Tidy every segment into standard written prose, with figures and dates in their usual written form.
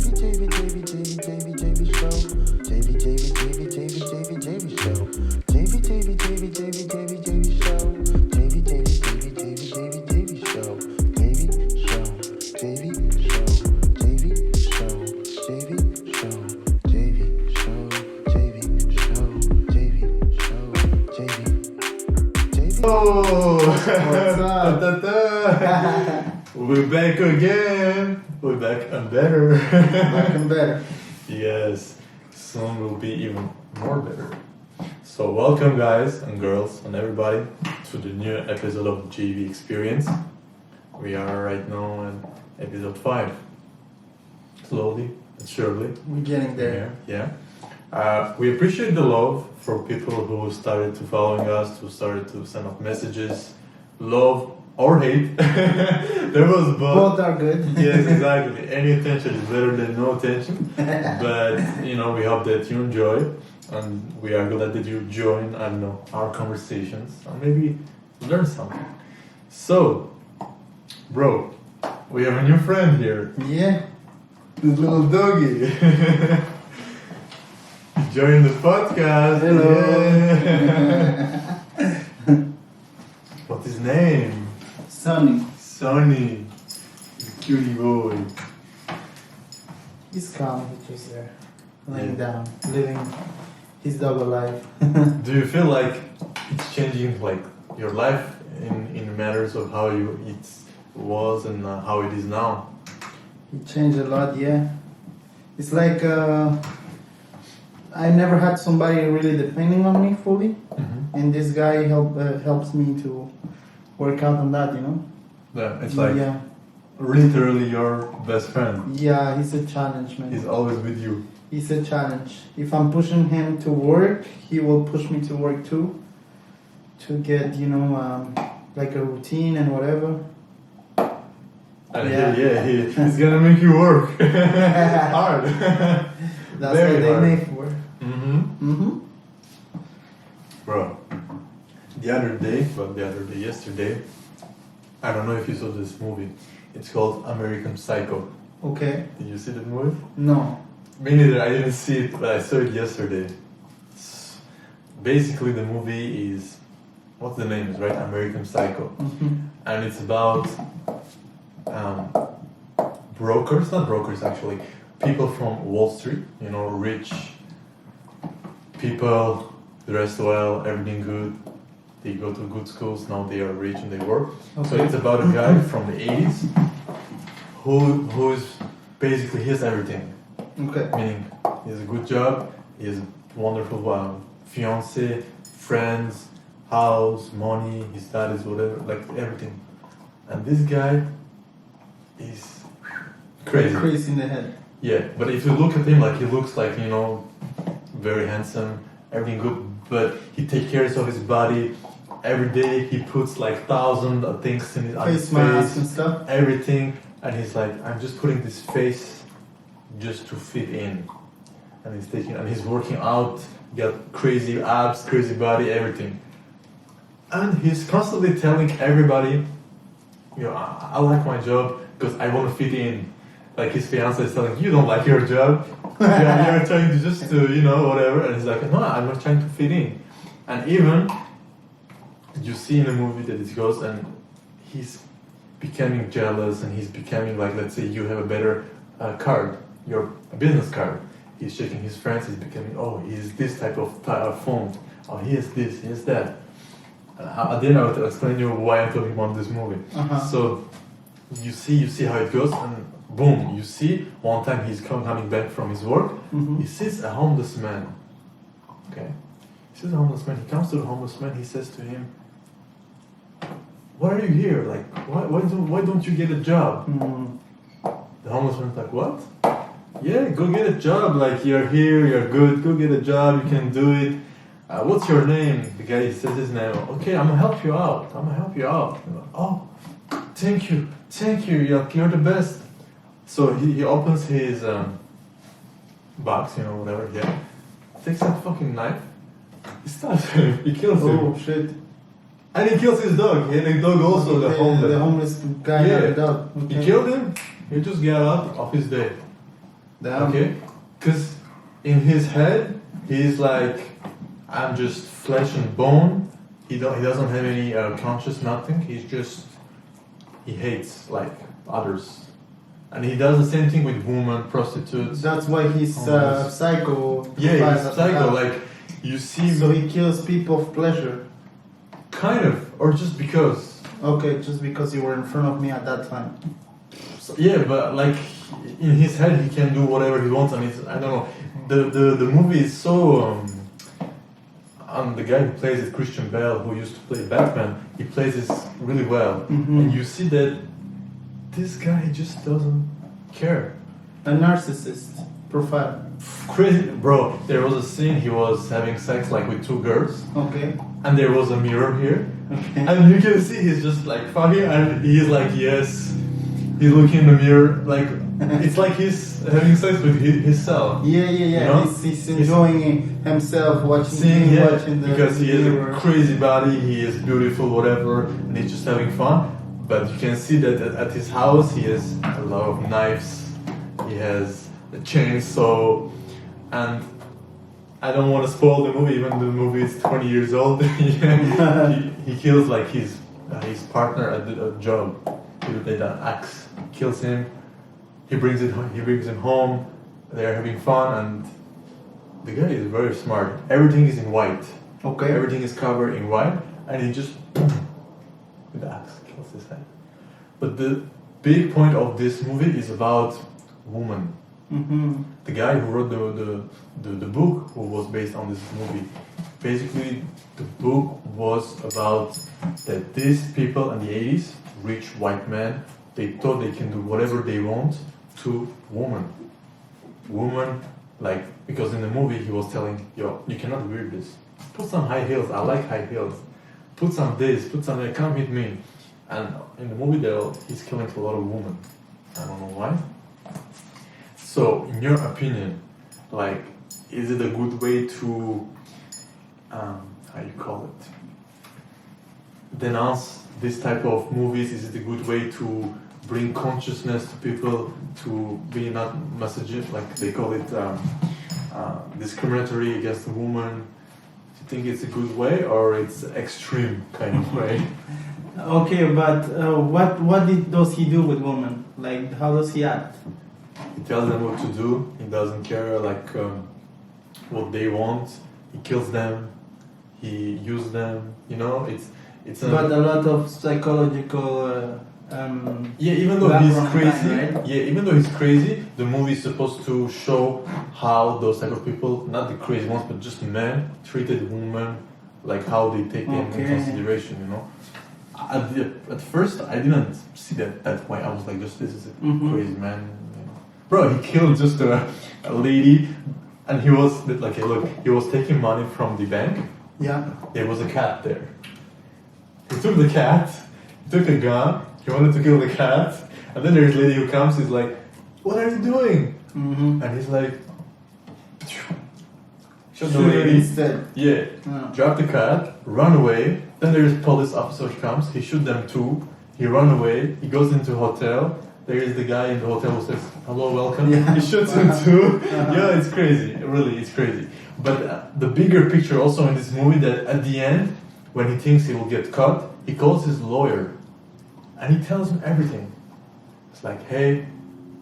What's up? We're back again. We're back and better. Back and better. Yes, soon will be even more better. So welcome guys and girls and everybody to the new episode of JV Xperience. We are right now in episode 5. Slowly and surely. We're getting there. Yeah. We appreciate the love for people who started to following us, who started to send us messages, love or hate. There was both. Both are good. Yes, exactly. Any attention is better than no attention. But we hope that you enjoy, and we are glad that you join our conversations and maybe learn something. So, bro, we have a new friend here. Yeah. This little doggy. Join the podcast. Hello. Yeah. What's his name? Sonny. Sonny. The cutie boy. He's calm. He's just there. Laying down. Living his double life. Do you feel like it's changing like your life in matters of how it was and how it is now? He changed a lot, yeah. It's like I never had somebody really depending on me fully. Mm-hmm. And this guy helps me to work out on that, Yeah, it's like literally your best friend. Yeah, he's a challenge, man. He's always with you. He's a challenge. If I'm pushing him to work, he will push me to work too. To get, like a routine and whatever. And he's gonna make you work hard. That's Very what they hard. make for. Mm-hmm. Bro, yesterday, I don't know if you saw this movie. It's called American Psycho. Okay. Did you see that movie? No. Me neither, I didn't see it, but I saw it yesterday. Basically the movie is, what's the name is, right? American Psycho. Mm-hmm. And it's about brokers, not brokers actually, people from Wall Street, rich people, dressed well, everything good. They go to good schools, now they are rich and they work. Okay. So it's about a guy from the 80s who's basically, he has everything. Okay. Meaning, he has a good job, he has a wonderful fiance, friends, house, money, his dad is whatever, like everything. And this guy is crazy. Crazy in the head. Yeah, but if you look at him, like he looks like, very handsome, everything good, but he takes care of his body. Every day he puts like 1,000 things in his Face mask face, and stuff. everything, and he's like, I'm just putting this face just to fit in. And he's working out, got crazy abs, crazy body, everything. And he's constantly telling everybody, I like my job because I want to fit in. Like his fiance is telling, you don't like your job. You're trying to just to, whatever. And he's like, no, I'm not trying to fit in. And even, you see in the movie that it goes and he's becoming jealous and he's becoming like, let's say you have a better card, your business card. He's checking his friends, he's becoming, he's this type of font. Oh, he has this, he has that. At the end I will explain you why I'm talking about this movie. Uh-huh. So you see how it goes, and boom, you see one time he's coming back from his work. Mm-hmm. He sees a homeless man. Okay, he sees a homeless man. He comes to the homeless man. He says to him, "Why are you here? Like, why don't you get a job?" Mm. The homeless man's like, "What? Yeah, go get a job. Like, you're here, you're good. Go get a job. You can do it. What's your name?" The guy says his name. "Okay, I'm gonna help you out. "Oh, thank you. You're the best." So he opens his box, whatever. Yeah, takes that fucking knife. He stabs him. He kills him. Oh shit. And he kills his dog. And the dog also, the homeless. The homeless guy had a dog. He killed him. He just got out of his day. Damn. Okay? Because in his head, he's like, I'm just flesh and bone. He doesn't have any conscious nothing. He hates like others. And he does the same thing with women, prostitutes. That's why he's psycho. Yeah, he's psycho. Like, you see... So he kills people of pleasure. Kind of. Or just because. Okay, just because you were in front of me at that time. So, yeah, but like, in his head, he can do whatever he wants. And I don't know. The movie is so... the guy who plays it, Christian Bale, who used to play Batman, he plays this really well. Mm-hmm. And you see that this guy just doesn't care. A narcissist profile. Crazy, bro. There was a scene he was having sex like with two girls, Okay. and there was a mirror here, Okay. and you can see he's just like fucking, and he's like yes, he's looking in the mirror, like it's like he's having sex with himself. Yeah. You know? He's enjoying himself Watching the because he has mirror. a crazy body, he is beautiful, whatever, and he's just having fun. But you can see that at his house he has a lot of knives, he has a chainsaw, and I don't want to spoil the movie, even though the movie is 20 years old. he kills like his partner at the job with an axe, kills him. He brings him home. They're having fun, and the guy is very smart. Everything is in white. Okay. Everything is covered in white, and he just with the axe kills his head. But the big point of this movie is about woman. Mm-hmm. The guy who wrote the book, who was based on this movie, basically the book was about that these people in the 80s, rich white men, they thought they can do whatever they want to women. Women, like, because in the movie he was telling, yo, you cannot wear this. Put some high heels, I like high heels. Put some this, put some that, come with me. And in the movie he's killing a lot of women. I don't know why. So, in your opinion, like, is it a good way to, how you call it, denounce this type of movies? Is it a good way to bring consciousness to people, to be not messaging, like they call it, discriminatory against the woman? Do you think it's a good way, or it's extreme kind of way? Okay, but what does he do with women? Like, how does he act? He tells them what to do. He doesn't care like what they want. He kills them. He uses them. You know, it's. But a lot of psychological. Yeah, even though he's background crazy. time, right? Yeah, even though he's crazy, the movie is supposed to show how those type of people, not the crazy ones, but just men, treated women, like how they take them in consideration. You know. At first, I didn't see that way. I was like, just this is a crazy man. You know. Bro, he killed just a lady, and he was like, hey, look, he was taking money from the bank. Yeah. There was a cat there. He took the cat, he took a gun, he wanted to kill the cat, and then there's a lady who comes, he's like, what are you doing? Mm-hmm. And he's like, shot the Shoot her lady. instead. Yeah. Oh. Drop the cat, run away. Then there's police officer comes, he shoot them too. He run away, he goes into a hotel. There is the guy in the hotel who says, hello, welcome. Yeah. He shoots him too. Yeah, it's crazy. Really, it's crazy. But the bigger picture also in this movie, that at the end, when he thinks he will get caught, he calls his lawyer. And he tells him everything. It's like, hey,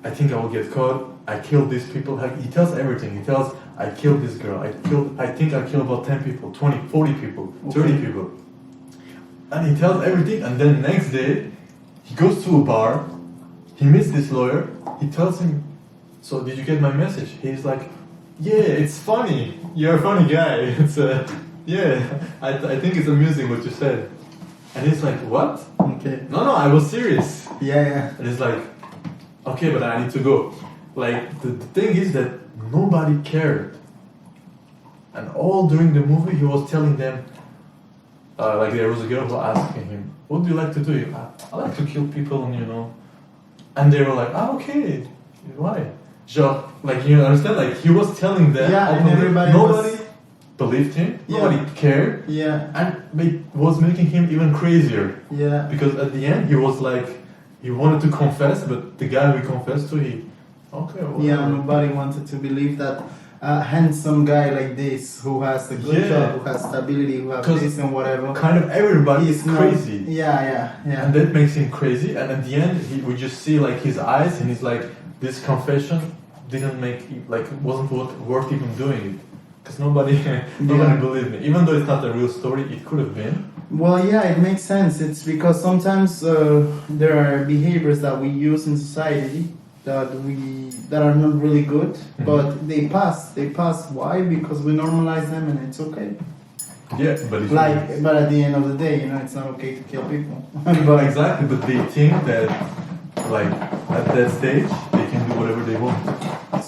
I think I will get caught. I killed these people. He tells everything. He tells, I killed this girl. I think I killed about 10 people, 20, 40 people, 30 people. And he tells everything, and then next day, he goes to a bar, he meets this lawyer, he tells him, so did you get my message? He's like, yeah, it's funny, you're a funny guy, it's yeah, I think it's amusing what you said. And he's like, what? Okay. No, I was serious. Yeah. And he's like, okay, but I need to go. Like, the thing is that nobody cared. And all during the movie, he was telling them, like there was a girl who asked him, what do you like to do? I like to kill people, and you know. And they were like, okay, why? Genre, like, you understand? Like, he was telling them, And everybody nobody believed him, nobody cared, Yeah. and it was making him even crazier. Yeah. Because at the end, he was like, he wanted to confess, but the guy we confessed to, he Okay. Yeah, whatever. nobody wanted to believe that a handsome guy like this, who has a good Yeah. job, who has stability, who has 'Cause this and whatever, Kind of everybody is he's not- crazy. Yeah. And that makes him crazy. And at the end, we just see like his eyes, and he's like, this confession didn't make like wasn't worth even doing it, because nobody Yeah. believed me. Even though it's not a real story, it could have been. Well, yeah, it makes sense. It's because sometimes there are behaviors that we use in society that are not really good, Mhm. but they pass. They pass. Why? Because we normalize them, and it's okay. Yeah, but it's But at the end of the day, it's not okay to kill people. But exactly. But they think that like at that stage they can do whatever they want.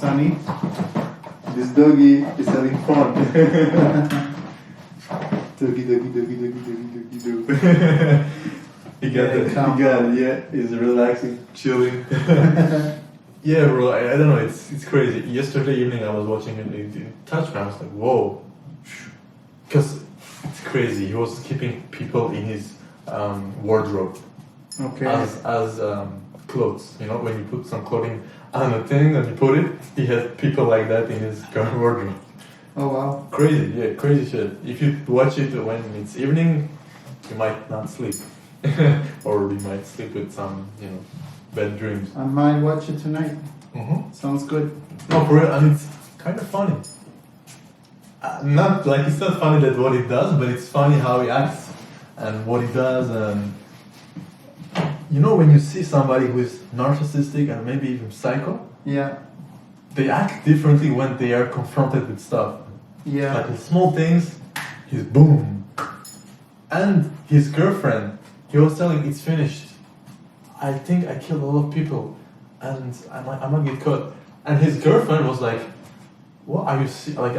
Sonny, This doggy is having fun. Doggy. He got he's relaxing, chilling. Yeah, bro, I don't know, it's crazy. Yesterday evening I was watching it, it touched me, I was like, whoa. Because it's crazy, he was keeping people in his wardrobe okay. as clothes. When you put some clothing on a thing and you put it, he has people like that in his wardrobe. Oh wow. Crazy, yeah, crazy shit. If you watch it when it's evening, you might not sleep. Or you might sleep with some, bad dreams. I might watch it tonight. Mm-hmm. Sounds good. No, for real, and it's kind of funny. Not like it's not funny that what he does, but it's funny how he acts and what he does. And when you see somebody who is narcissistic and maybe even psycho, Yeah. they act differently when they are confronted with stuff. Yeah. Like in small things, he's boom. And his girlfriend, he was telling, it's finished. I think I killed a lot of people, and I might get caught. And his girlfriend was like, "What are you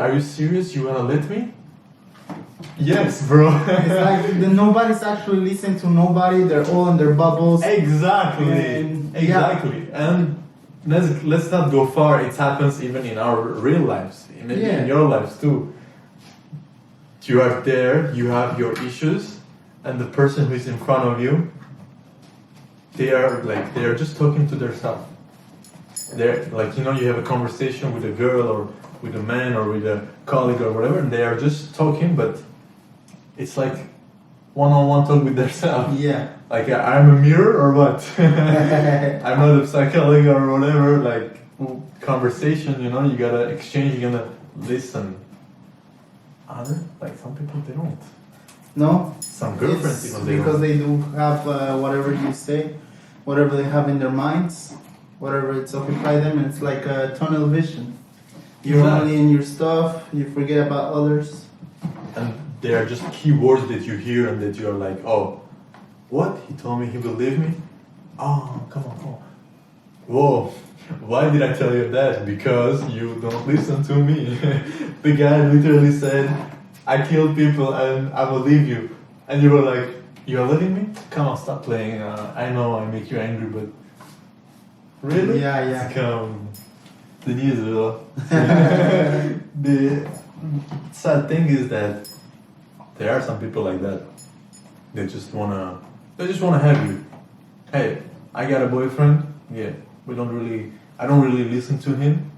are you serious? You wanna let me?" Yes, bro. It's like nobody's actually listening to nobody. They're all in their bubbles. Exactly. And- exactly. And let's not go far. It happens even in our real lives, maybe Yeah. in your lives too. You are there. You have your issues, and the person who is in front of you, they are just talking to themselves. They're like, you have a conversation with a girl or with a man or with a colleague or whatever, and they are just talking, but it's like one-on-one talk with themselves. Yeah. Like I'm a mirror or what? I'm not a psychology or whatever. Like conversation, you gotta exchange, you gotta listen. Like some people they don't. No. Some girlfriends It's even they because don't. they do have whatever you say, whatever they have in their minds, whatever it's occupied them, and it's like a tunnel vision. You're Exactly. only in your stuff. You forget about others. And they are just keywords that you hear and that you are like, oh, what? He told me he will leave me? Oh, come on. Whoa, why did I tell you that? Because you don't listen to me. The guy literally said, I killed people and I will leave you. And you were like, you are leaving me? Come on, stop playing. I know I make you angry, but really? Yeah. Come. The news, bro. The sad thing is that there are some people like that. They just wanna have you. Hey, I got a boyfriend. Yeah, I don't really listen to him,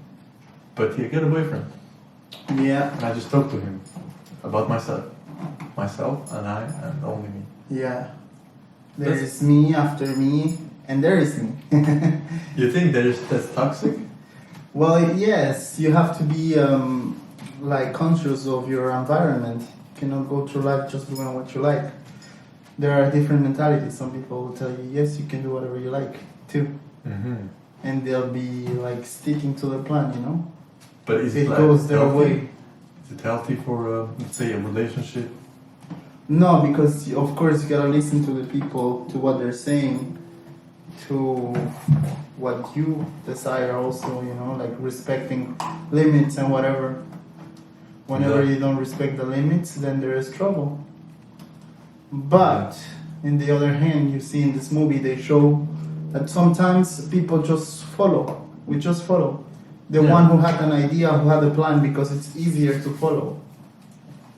but he got a boyfriend. Yeah. And I just talk to him about myself and I and only me. Yeah. There is me after me, and there is me. You think that's toxic? Well, yes, you have to be conscious of your environment. You cannot go through life just doing what you like. There are different mentalities. Some people will tell you, yes, you can do whatever you like too, Mm-hmm. and they'll be like sticking to the plan, But is It like goes their healthy? way. Is it healthy for let's say a relationship? No, because of course you gotta listen to the people, to what they're saying, to what you desire also, like respecting limits and whatever. Whenever Yeah. you don't respect the limits, then there is trouble. But, in the other hand, you see in this movie, they show that sometimes people just follow. We just follow. The Yeah. one who had an idea, who had a plan, because it's easier to follow.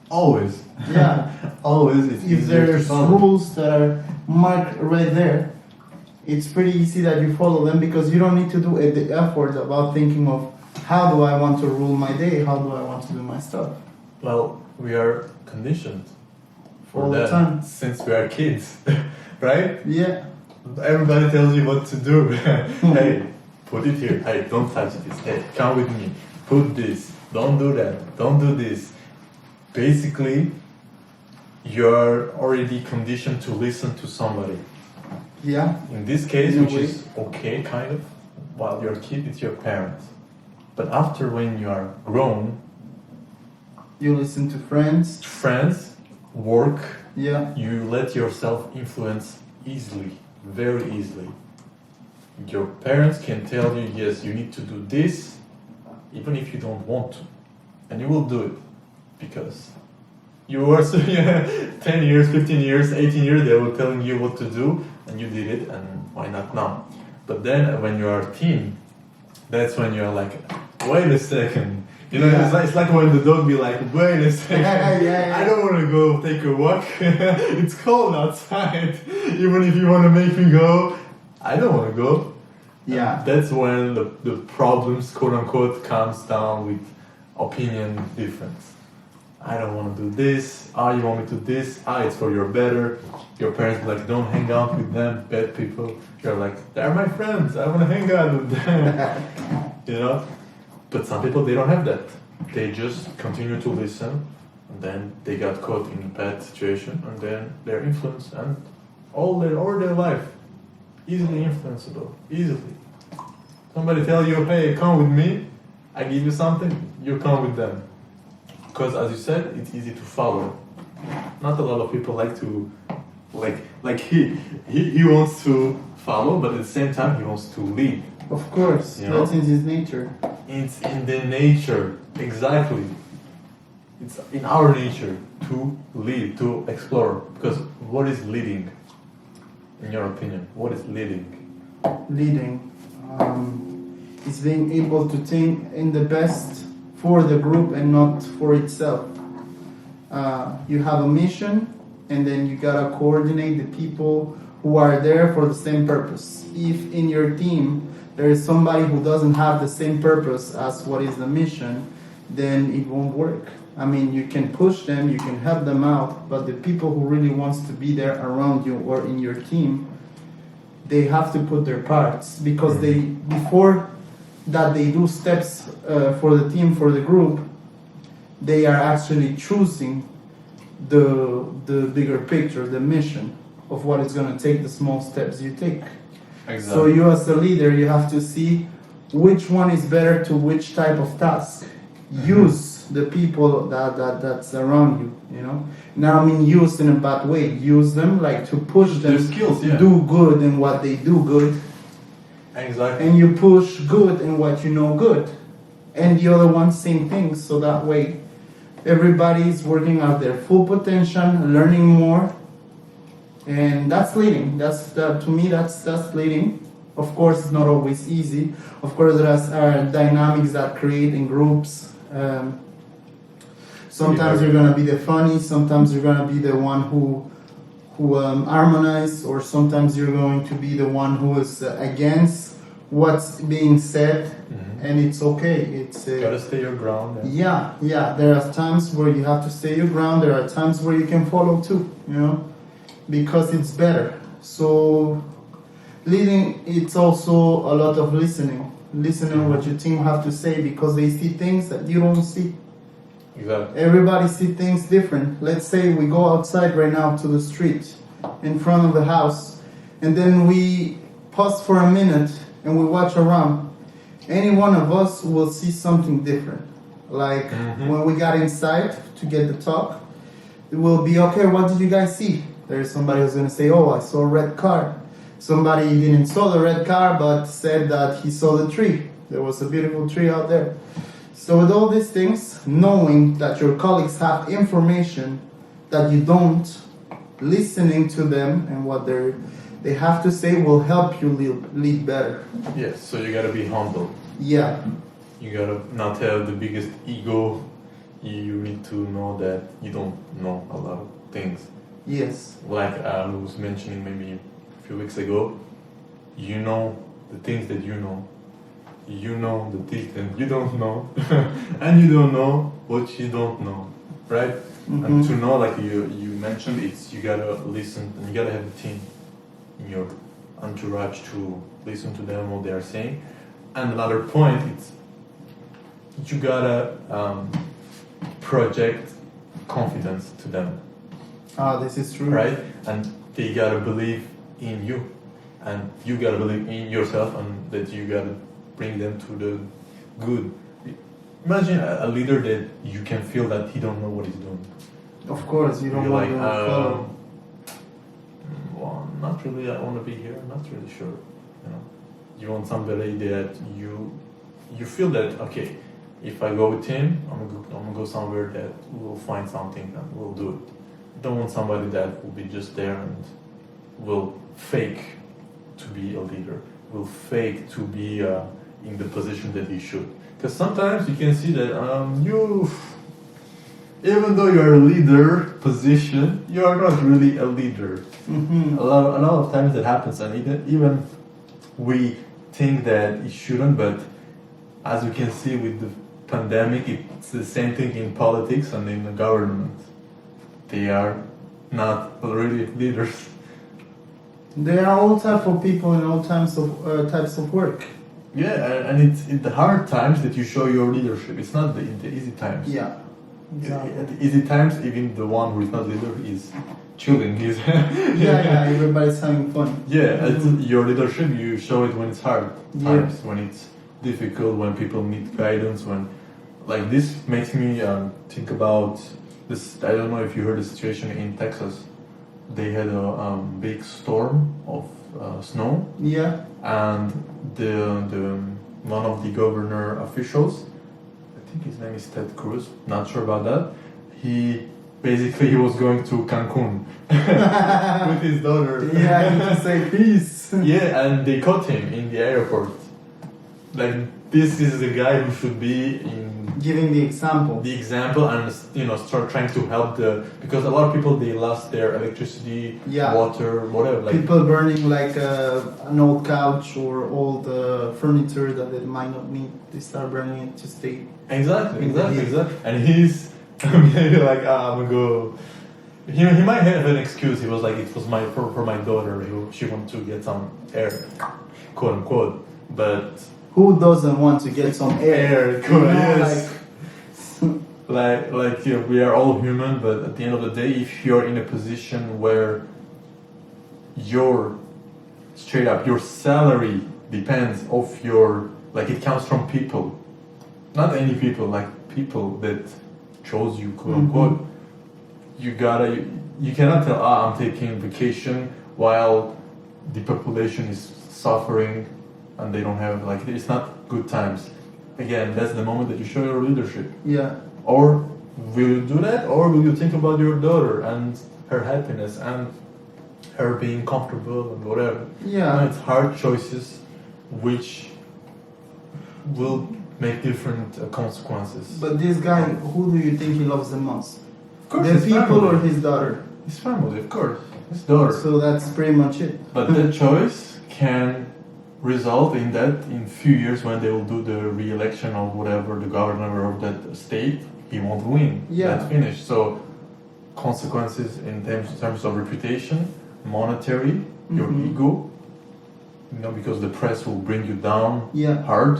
Always. Yeah. Always it's If easier to there's follow. rules that are marked right there, it's pretty easy that you follow them because you don't need to do the effort about thinking of how do I want to rule my day, how do I want to do my stuff. Well, we are conditioned for All the that time. since we are kids, right? Yeah. Everybody tells you what to do. Hey, put it here. Hey, don't touch this. Hey, come with me. Put this. Don't do that. Don't do this. Basically, you're already conditioned to listen to somebody. Yeah. In this case, In a which way. is okay, kind of, while you're a kid, it's your parents. But after when you are grown, You listen to friends. friends, work, Yeah. you let yourself influence easily, very easily. Your parents can tell you, yes, you need to do this, even if you don't want to. And you will do it because you were so, 10 years, 15 years, 18 years, they were telling you what to do, and you did it, and why not now? But then when you are a teen, that's when you're like, wait a second. You know, Yeah. it's like when the dog be like, wait a second, Yeah. I don't want to go take a walk. It's cold outside. Even if you want to make me go, I don't want to go. Yeah. And that's when the problems, quote unquote, comes down with opinion difference. I don't want to do this. You want me to do this? It's for your better. Your parents be like, don't hang out with them, bad people. You're like, they're my friends. I want to hang out with them. You know? But some people, they don't have that. They just continue to listen, and then they got caught in a bad situation, and then they're influenced, and all their life, easily influenceable, easily. Somebody tell you, hey, come with me, I give you something, you come with them. Because as you said, it's easy to follow. Not a lot of people like to, like he wants to follow, but at the same time he wants to lead. Of course. You know? That's in his nature. It's in the nature, exactly. It's in our nature to lead, to explore. Because what is leading, in your opinion? What is leading? Leading. Is being able to think in the best for the group and not for itself. You have a mission, and then you gotta coordinate the people who are there for the same purpose. If in your team there is somebody who doesn't have the same purpose as what is the mission, then it won't work. I mean, you can push them, you can help them out, but the people who really wants to be there around you or in your team, they have to put their parts because they, before that they do steps for the team, for the group, they are actually choosing the bigger picture, the mission of what it's going to take, the small steps you take. Exactly. So you as a leader, you have to see which one is better to which type of task. Use the people that's around you, you know. Now I mean use in a bad way. Use them like to push them Their skills, to yeah. do good in what they do good, Exactly. and you push good in what you know good, and the other one same thing. So that way, everybody is working out their full potential, learning more, and that's leading. To me that's leading. Of course, it's not always easy. Of course, there are dynamics that create in groups. Sometimes you're gonna be the funny. Sometimes you're gonna be the one who harmonize, or sometimes you're going to be the one who is against what's being said, and it's okay. It's Gotta stay your ground. Yeah. yeah. There are times where you have to stay your ground. There are times where you can follow too, you know, because it's better. So leading, it's also a lot of listening what your team have to say, because they see things that you don't see. Exactly. Everybody see things different. Let's say we go outside right now to the street in front of the house, and then we pause for a minute and we watch around. Any one of us will see something different. Like when we got inside to get the talk, it will be, okay, what did you guys see? There's somebody who's gonna say, oh, I saw a red car. Somebody didn't saw the red car, but said that he saw the tree. There was a beautiful tree out there. So with all these things, knowing that your colleagues have information that you don't, listening to them and what they have to say will help you lead better. Yes, so you gotta be humble. Yeah. You gotta not have the biggest ego. You need to know that you don't know a lot of things. Yes. Like I was mentioning maybe a few weeks ago, you know the things that you know the things that you don't know, and you don't know what you don't know, right? And to know, like you mentioned, it's you gotta listen and you gotta have a team in your entourage to listen to them what they are saying. And another point, it's you gotta project confidence to them, This is true. right? And they gotta believe in you, and you gotta believe in yourself, and that you gotta bring them to the good. Imagine a leader that you can feel that he don't know what he's doing. Of course, you don't You're want like, to follow. well, not really. I want to be here. I'm not really sure. You know, you want somebody that you feel that okay, if I go with him, I'm gonna go somewhere that we'll find something and we'll do it. You don't want somebody that will be just there and will fake to be a leader, will fake to be in the position that he should. Because sometimes you can see that you, even though you're a leader position, you are not really a leader. A lot of times that happens, and even we think that it shouldn't, but as you can see with the pandemic, it's the same thing in politics and in the government. They are not really leaders. There are all types of people and all types of work. Yeah, and it's in the hard times that you show your leadership. It's not in the easy times. Yeah. Exactly. At the easy times, even the one who is not leader is chilling. He's yeah, everybody's having fun. Yeah, your leadership, you show it when it's hard times, when it's difficult, when people need guidance, when like this makes me think about this. I don't know if you heard the situation in Texas. They had a big storm of snow. Yeah. And the one of the governor officials, I think his name is Ted Cruz, not sure about that. He was going to Cancun with his daughter. Yeah, he just say peace. Yeah, and they caught him in the airport. Like this is the guy who should be in giving the example. And start trying to help because a lot of people they lost their electricity, water, whatever. Like people burning like an old couch or old furniture that they might not need. They start burning it to stay. Exactly. And he's maybe like I'm gonna go. He might have an excuse. He was like it was for my daughter. She wanted to get some air, quote unquote. But who doesn't want to get some air? Yes. Like we are all human, but at the end of the day, if you're in a position where your salary depends of your, like it comes from people, not any people, like people that chose you, quote unquote. You cannot tell, I'm taking vacation while the population is suffering and they don't have, like, it's not good times. Again, that's the moment that you show your leadership. Yeah. Or will you do that, or will you think about your daughter and her happiness and her being comfortable and whatever? Yeah. And it's hard choices which will make different consequences. But this guy, who do you think he loves the most? Of course, the his people family. Or his daughter? His family, of course. His daughter. So that's pretty much it. But that choice can result in that in few years when they will do the re-election of whatever the governor of that state, he won't win. Yeah. That's finished. So consequences in terms of reputation, monetary, your ego, because the press will bring you down hard.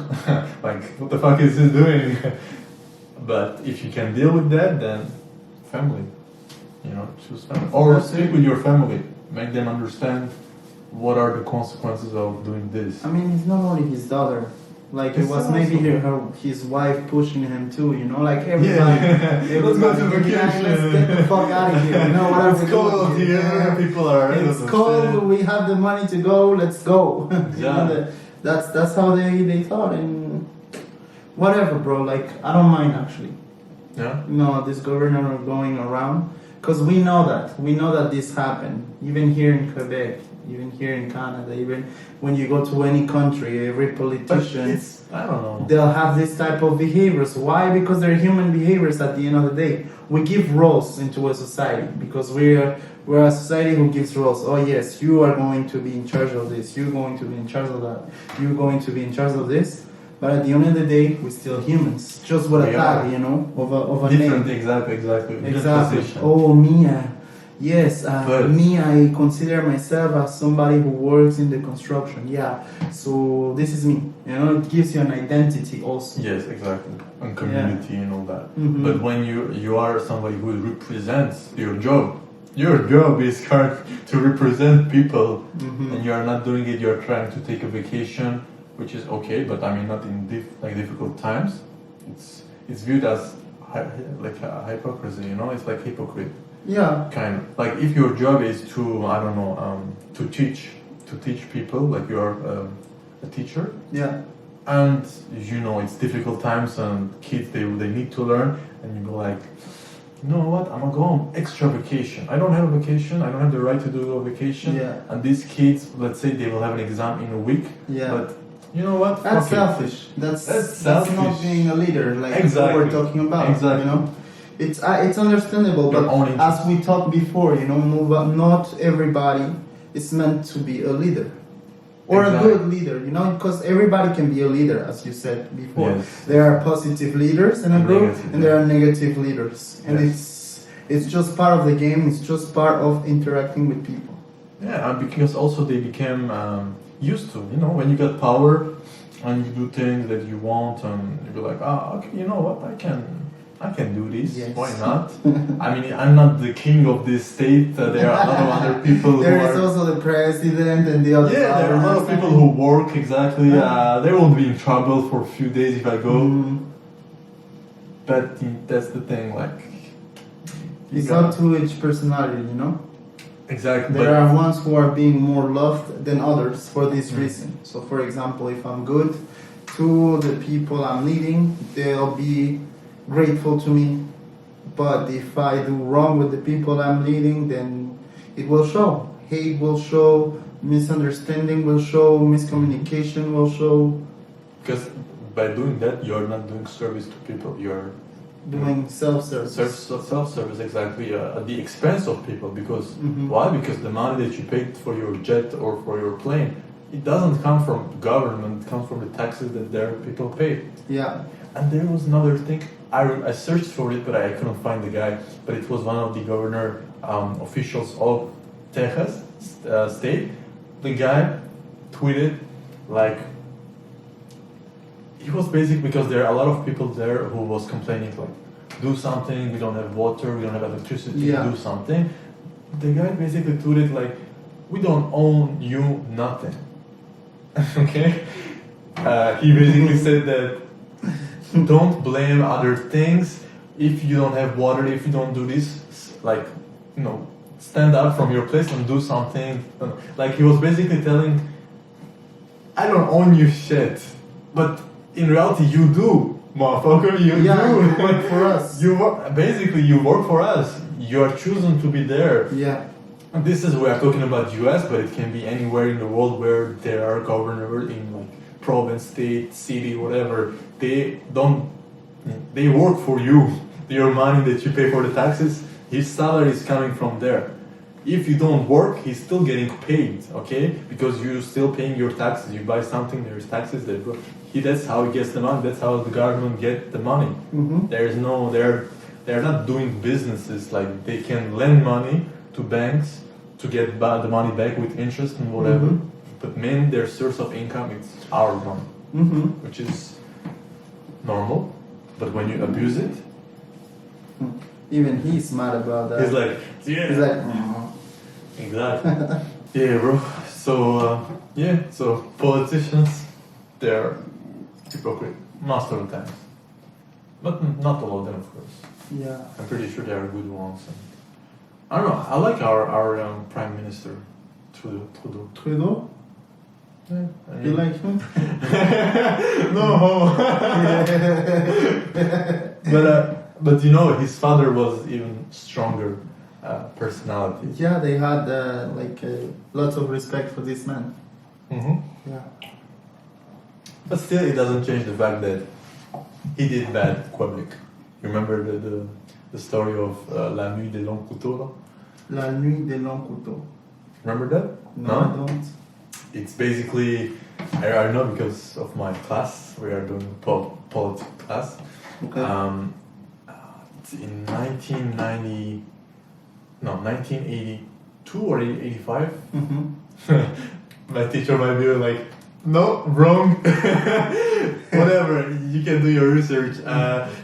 Like, what the fuck is he doing? But if you can deal with that, then family. Choose family. Or speak with your family. Make them understand what are the consequences of doing this. I mean, it's not only his daughter. Like, it was maybe his wife pushing him too, like everybody. Let's go to vacation. Let's get the fuck out of here. What it's cold here. Yeah. People are. It's cold. We have the money to go. Let's go. Yeah. That's how they thought, and whatever, bro. Like, I don't mind actually. Yeah. This governor going around, because we know that this happened even here in Quebec. even here in Canada, even when you go to any country, every politician, I don't know. they'll have this type of behaviors. Why? Because they're human behaviors at the end of the day. We give roles into a society because we're a society who gives roles. Oh yes, you are going to be in charge of this, you're going to be in charge of that, you're going to be in charge of this. But at the end of the day, we're still humans. Just with a tag, you know, of a different, name. Exactly. Exactly. Oh, Mia. Yes, me, I consider myself as somebody who works in the construction. Yeah, so this is me. You know, it gives you an identity also. Yes, exactly. And community and all that. Mm-hmm. But when you are somebody who represents your job is to represent people, Mm-hmm. and you are not doing it. You are trying to take a vacation, which is okay, but I mean not in difficult times. It's viewed as like a hypocrisy. You know, it's like hypocrite. Yeah. Kind of like if your job is to I don't know to teach people, like you are a teacher, Yeah. and you know it's difficult times and kids they need to learn, and you go like, you know what, I'm gonna go on extra vacation. I don't have a vacation, I don't have the right to do a vacation. Yeah. And these kids, let's say they will have an exam in a week. Yeah. But you know what, That's Fuck it. selfish. That's selfish. not being a leader, like Exactly. what we're talking about. Exactly. You know, it's understandable, Your but own interest. as we talked before, you know, not everybody is meant to be a leader or Exactly. a good leader. You know, because everybody can be a leader, as you said before. Yes. There are positive leaders in a And group, negative, and there are negative leaders, and Yes. it's just part of the game. It's just part of interacting with people. Yeah, and because also they became used to, you know, when you get power and you do things that you want, and you're like, okay, you know what, I can do this. Yes. Why not? I mean, I'm not the king of this state. There are a lot of other people There who is are. also the president and the other. Yeah, there are a lot of people who work exactly. They won't be in trouble for a few days if I go. Mm, But that's the thing, like. you it's gotta- up to each personality, you know. Exactly. There but are ones who are being more loved than others for this Mm. reason. So, for example, if I'm good to the people I'm leading, they'll be grateful to me. But if I do wrong with the people I'm leading, then it will show. Hate will show, misunderstanding will show, miscommunication will show, Because by doing that, you're not doing service to people. You're doing self-service. self-service exactly at the expense of people. Because Mhm. why? Because the money that you paid for your jet or for your plane, it doesn't come from government. It comes from the taxes that their people pay. Yeah. And there was another thing. I searched for it, but I couldn't find the guy. But it was one of the governor officials of Texas state. The guy tweeted like. It was basic because there are a lot of people there who was complaining like, do something, we don't have water, we don't have electricity, Yeah. do something. The guy basically tweeted like, we don't own you nothing. Okay? He basically said that don't blame other things if you don't have water, if you don't do this, like, you know, stand up from your place and do something. Like he was basically telling, I don't own you shit, but in reality, you do, motherfucker. You Yeah, do. you work for us. You work. Basically, you work for us. You are choosing to be there. Yeah. And this is we are talking about U.S., but it can be anywhere in the world where there are governors in like province, state, city, whatever. They don't. They work for you. Your money that you pay for the taxes, his salary is coming from there. If you don't work, he's still getting paid, okay? Because you're still paying your taxes. You buy something, there's taxes that go. That's how he gets the money. That's how the government get the money. Mm-hmm. There's no, they're not doing businesses like they can lend money to banks to get the money back with interest and whatever. Mhm. But main their source of income is our money, Mm-hmm. which is normal. But when you abuse it, Even he's mad about that. he's like, yeah. He's like, Exactly. Yeah, bro. So so politicians, they're hypocrite most of the time, but not all of them, of course. yeah. I'm pretty sure there are good ones. And I don't know. I like our prime minister, Trudeau. Trudeau? Yeah, I You mean- like him? no. But you know, his father was even stronger. personality. Yeah, they had lots of respect for this man. Mm-hmm. Yeah. But still, it doesn't change the fact that he did bad Quebec. You remember the story of La Nuit des Longs Couteaux? La nuit des longs couteaux. Remember that? No, I don't. It's basically, I know because of my class, we are doing politics class. Okay. It's in 1982 or 85. Mm-hmm. My teacher might be like, no, wrong. Whatever, you can do your research.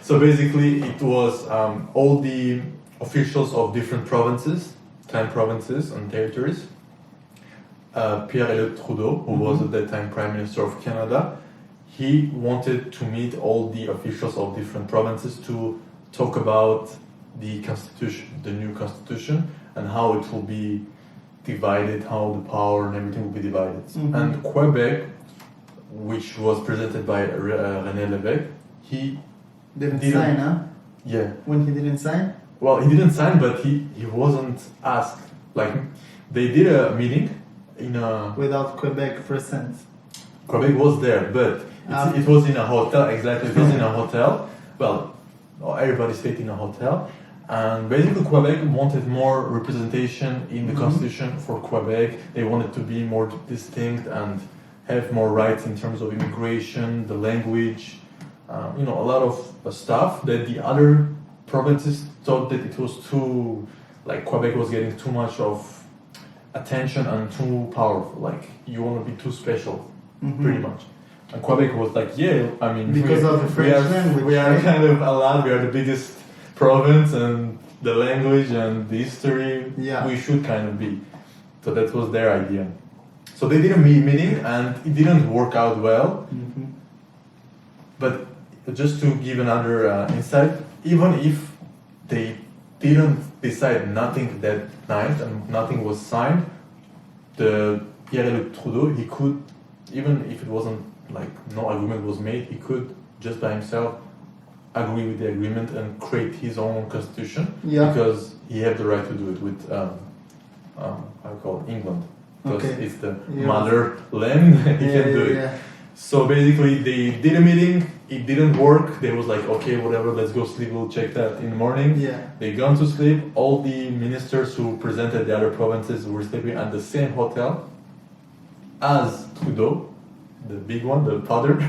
So basically, it was all the officials of different provinces, 10 provinces and territories. Pierre-Éliott Trudeau, who was at that time Prime Minister of Canada, he wanted to meet all the officials of different provinces to talk about the constitution, the new constitution, and how it will be divided, how the power and everything will be divided. Mm-hmm. And Quebec, which was presented by René Lévesque, he Didn't sign, huh? Yeah. When he didn't sign? Well, he didn't sign, but he wasn't asked. Like, they did a meeting in a... Without Quebec present. Quebec was there, but it was in a hotel, exactly. It was in a hotel. Well, everybody stayed in a hotel. And basically, Quebec wanted more representation in the constitution for Quebec. They wanted to be more distinct and have more rights in terms of immigration, the language, a lot of stuff that the other provinces thought that it was too, like Quebec was getting too much of attention and too powerful. Like, you want to be too special, pretty much. And Quebec was like, yeah, I mean, because of the French language, we are kind of allowed. We are the biggest province, and the language and the history, we should kind of be. So that was their idea. So they did a meeting, and it didn't work out well. But just to give another insight, even if they didn't decide nothing that night and nothing was signed, the Pierre-Éliott Trudeau, he could, even if it wasn't like no agreement was made, he could just by himself agree with the agreement and create his own constitution, because he had the right to do it with how call it, England, because it's the motherland. He can do it. So basically, they did a meeting. It didn't work. They was like, okay, whatever, let's go sleep. We'll check that in the morning. They gone to sleep. All the ministers who presented the other provinces were sleeping at the same hotel as Trudeau, the big one, the father.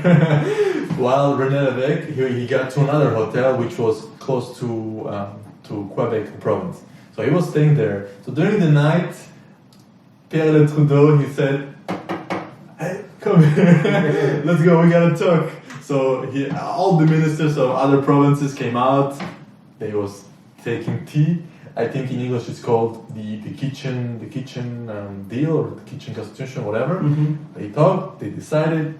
While René Lévesque, he got to another hotel which was close to Quebec province. So he was staying there. So during the night, Pierre-Éliott Trudeau, he said, "Hey, come here, let's go, we gotta talk." So all the ministers of other provinces came out. They was taking tea. I think in English it's called the kitchen deal or the kitchen constitution, whatever. They talked, they decided,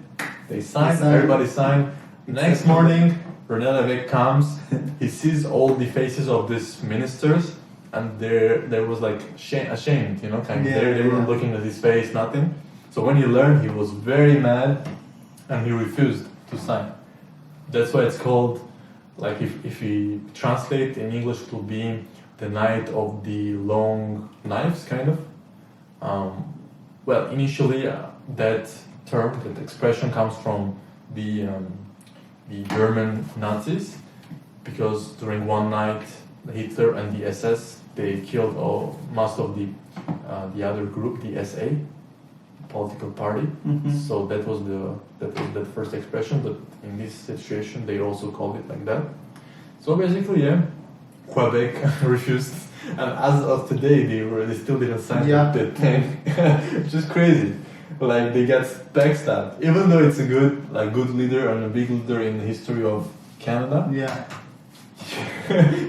they signed, everybody signed. Next morning, René Lévesque comes, he sees all the faces of these ministers, and there was like ashamed, they weren't looking at his face, nothing. So when he learned, he was very mad, and he refused to sign. That's why it's called, like if we translate in English, it will be the night of the long knives, kind of. Well, initially that term, that expression comes from the German Nazis, because during one night Hitler and the SS, they killed most of the other group, the SA, political party. So that was the first expression, but in this situation they also called it like that. So basically, Quebec refused, and as of today, they still didn't sign the thing, which is crazy. Like, they got backstabbed, even though it's a good leader and a big leader in the history of Canada.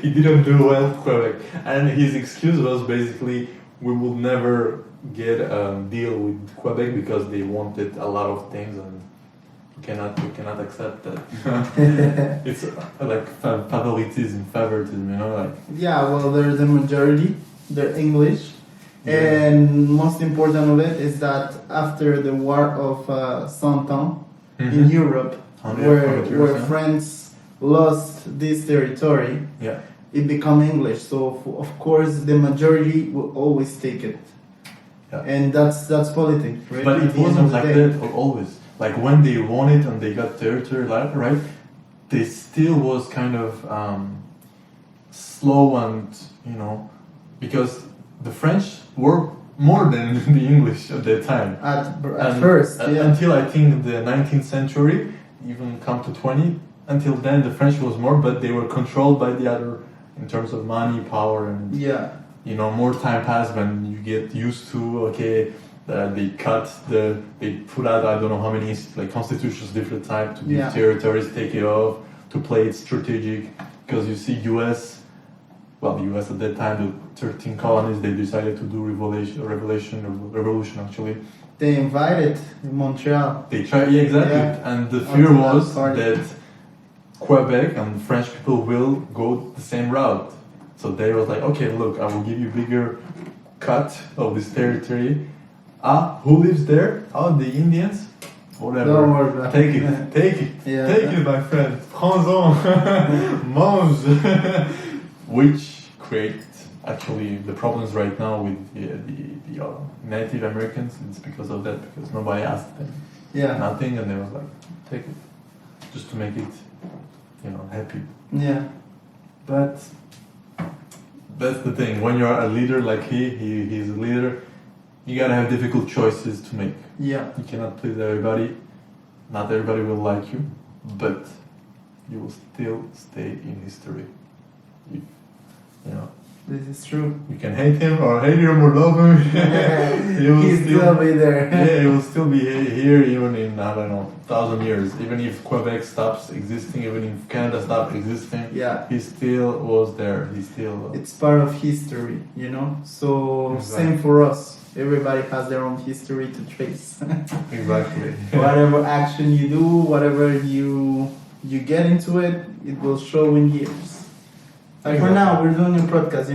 He didn't do well with Quebec, and his excuse was basically, we will never get a deal with Quebec because they wanted a lot of things, and we cannot accept that. It's like favoritism, well, they're the majority, they're English, and most important of it is that after the War of Cent Ans in Europe, where France lost this territory, it become English. So of course the majority will always take it, and that's politics, right? But At it the end wasn't of the like day. that always. Like when they won it and they got territory, like, right? They still was kind of slow and because the French were more than the English at that time. At first, yeah. Until I think the 19th century, even come to 20. Until then, the French was more, but they were controlled by the other in terms of money, power, and Yeah. more time passed when you get used to they put out I don't know how many like constitutions different type to give Yeah. territories, take it off, to play it strategic, because you see US at that time, the 13 colonies, they decided to do revolution actually. They invited Montreal. They tried, yeah, exactly. Yeah. And the fear Onto that was party. that Quebec and French people will go the same route. So they was like, okay, look, I will give you bigger cut of this territory. Who lives there? The Indians? Whatever. Don't worry about Take it. it, take it, Yeah. take it, my friend. Prends-en, mange. Which create actually the problems right now with the Native Americans. It's because of that, because nobody asked them Yeah. nothing, and they was like, take it, just to make it, happy. Yeah. But that's the thing. When you are a leader like he's a leader, you gotta have difficult choices to make. Yeah. You cannot please everybody. Not everybody will like you, but you will still stay in history. If, This is true. you can hate him or love him. He will He's still be there. Yeah, he will still be here even in, I don't know, 1,000 years. Even if Quebec stops existing, even if Canada stops existing, Yeah. he still was there. He still. It's part of history, So Exactly. same for us. Everybody has their own history to trace. Exactly. Whatever action you do, whatever you get into it, it will show in years. Like for now, we're doing a podcast.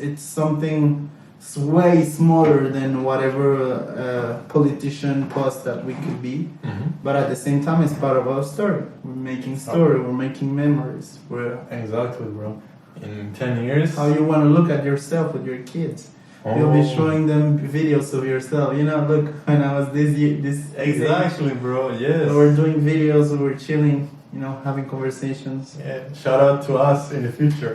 It's something way smaller than whatever politician post that we could be. Mhm. But at the same time, it's part of our story. We're making story. We're making memories. Exactly, bro. In 10 years. How you want to look at yourself with your kids. You'll be showing them videos of yourself. Look, when I was this Exactly, bro. Yes. we're doing videos, we're chilling, having conversations. Yeah. Shout out to us in the future.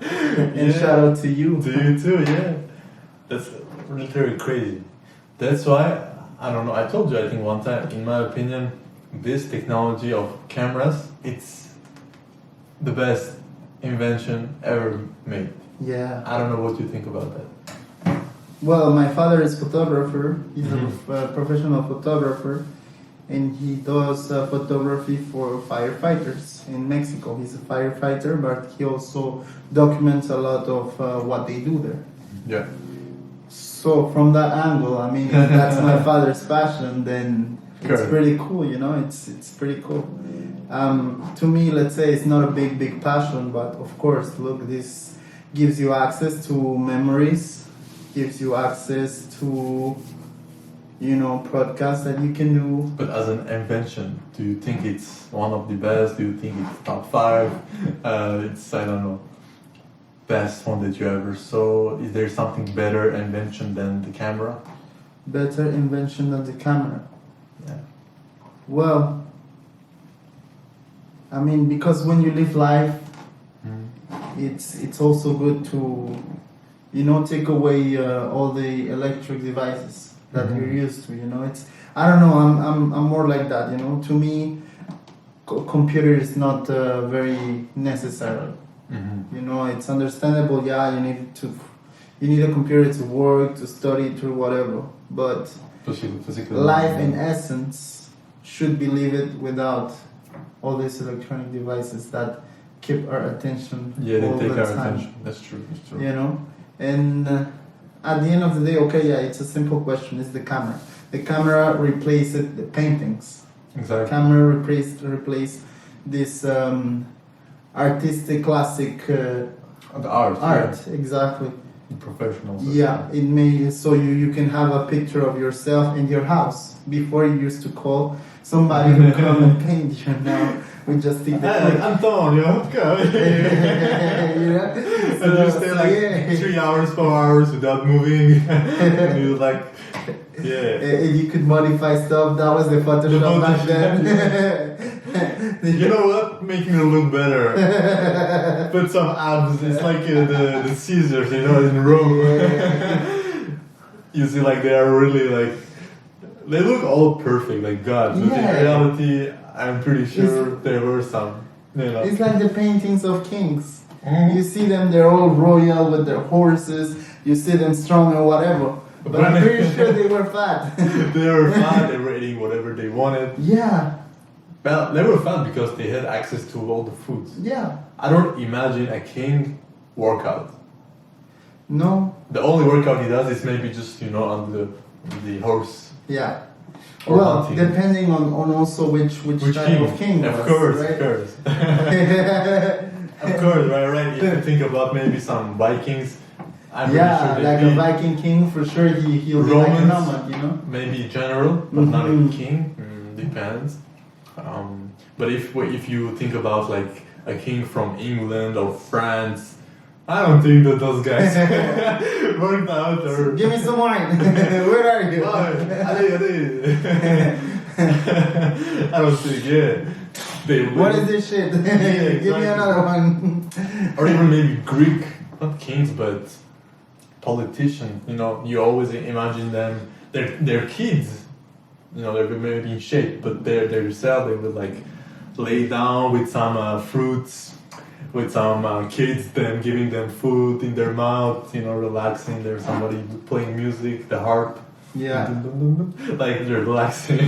And shout out to you. To you too, yeah. That's literally crazy. That's why, I don't know, I told you I think one time, in my opinion, this technology of cameras, it's the best invention ever made. Yeah. I don't know what you think about that. Well, my father is photographer. He's Mhm. a professional photographer, and he does photography for firefighters in Mexico. He's a firefighter, but he also documents a lot of what they do there. Yeah. So from that angle, I mean, if that's my father's passion, then it's Correct. pretty cool. It's pretty cool. To me, let's say it's not a big passion, but of course, look, this gives you access to memories, gives you access to podcasts that you can do. But as an invention, do you think it's one of the best? Do you think it's top 5? It's, I don't know, best one that you ever saw? Is there something better invention than the camera? Better invention than the camera. Yeah. Well, I mean, because when you live life, it's also good to take away all the electric devices that Mhm. you're used to. It's I don't know. I'm more like that. To me, computer is not very necessary. Mm-hmm. It's understandable. Yeah, you need a computer to work, to study, to whatever. But Physical. life in essence should be lived without all these electronic devices that keep our attention Yeah, all they take the our time. attention. That's true. That's true. And at the end of the day, okay, yeah, it's a simple question. It's the camera. The camera replaced the paintings. Exactly. Camera replaced this artistic classic The art. art. Exactly. The professionals. Yeah, it may so you can have a picture of yourself in your house. Before you used to call somebody to come and paint you. Now We just take the Hey, Antonio, go. you know? And you stay like yeah. 3 hours, 4 hours without moving. And you like, yeah. And you could modify stuff. That was the Photoshop back then. You know what? Make me look better. Put some abs. It's like the Caesars, you know, in Rome. Yeah. You see, like they are really like they look all perfect, like God. But in Yeah. reality, I'm pretty sure there were some. You know. It's like the paintings of kings. Mhm. You see them, they're all royal with their horses. You see them strong or whatever. But I'm pretty sure they were fat. They were fat. They were eating whatever they wanted. Yeah, Well, they were fat because they had access to all the foods. yeah. I don't imagine a king workout. No, The only workout he does is maybe just on the horse. yeah. Or Well, hunting. depending on also which type of king Of was, course, right? of course. Of course, right. If you think about maybe some Vikings, I'm pretty Yeah, sure like they'd a be Viking king, for sure he'll be like a Romans. nomad, you know? maybe general, but not a Mhm. king. Depends. But if you think about like a king from England or France, I don't think that those guys worked out or. Give me some wine. Where are you? Allez. I don't think, yeah. They What is this shit? Give me exactly. another one. Or even maybe Greek, not kings, but politicians. You always imagine them. They're kids. They're maybe in shape, but themselves they would like lay down with some fruits, with some kids, then giving them food in their mouth. Relaxing. There's somebody playing music, the harp. Yeah. Like they're relaxing.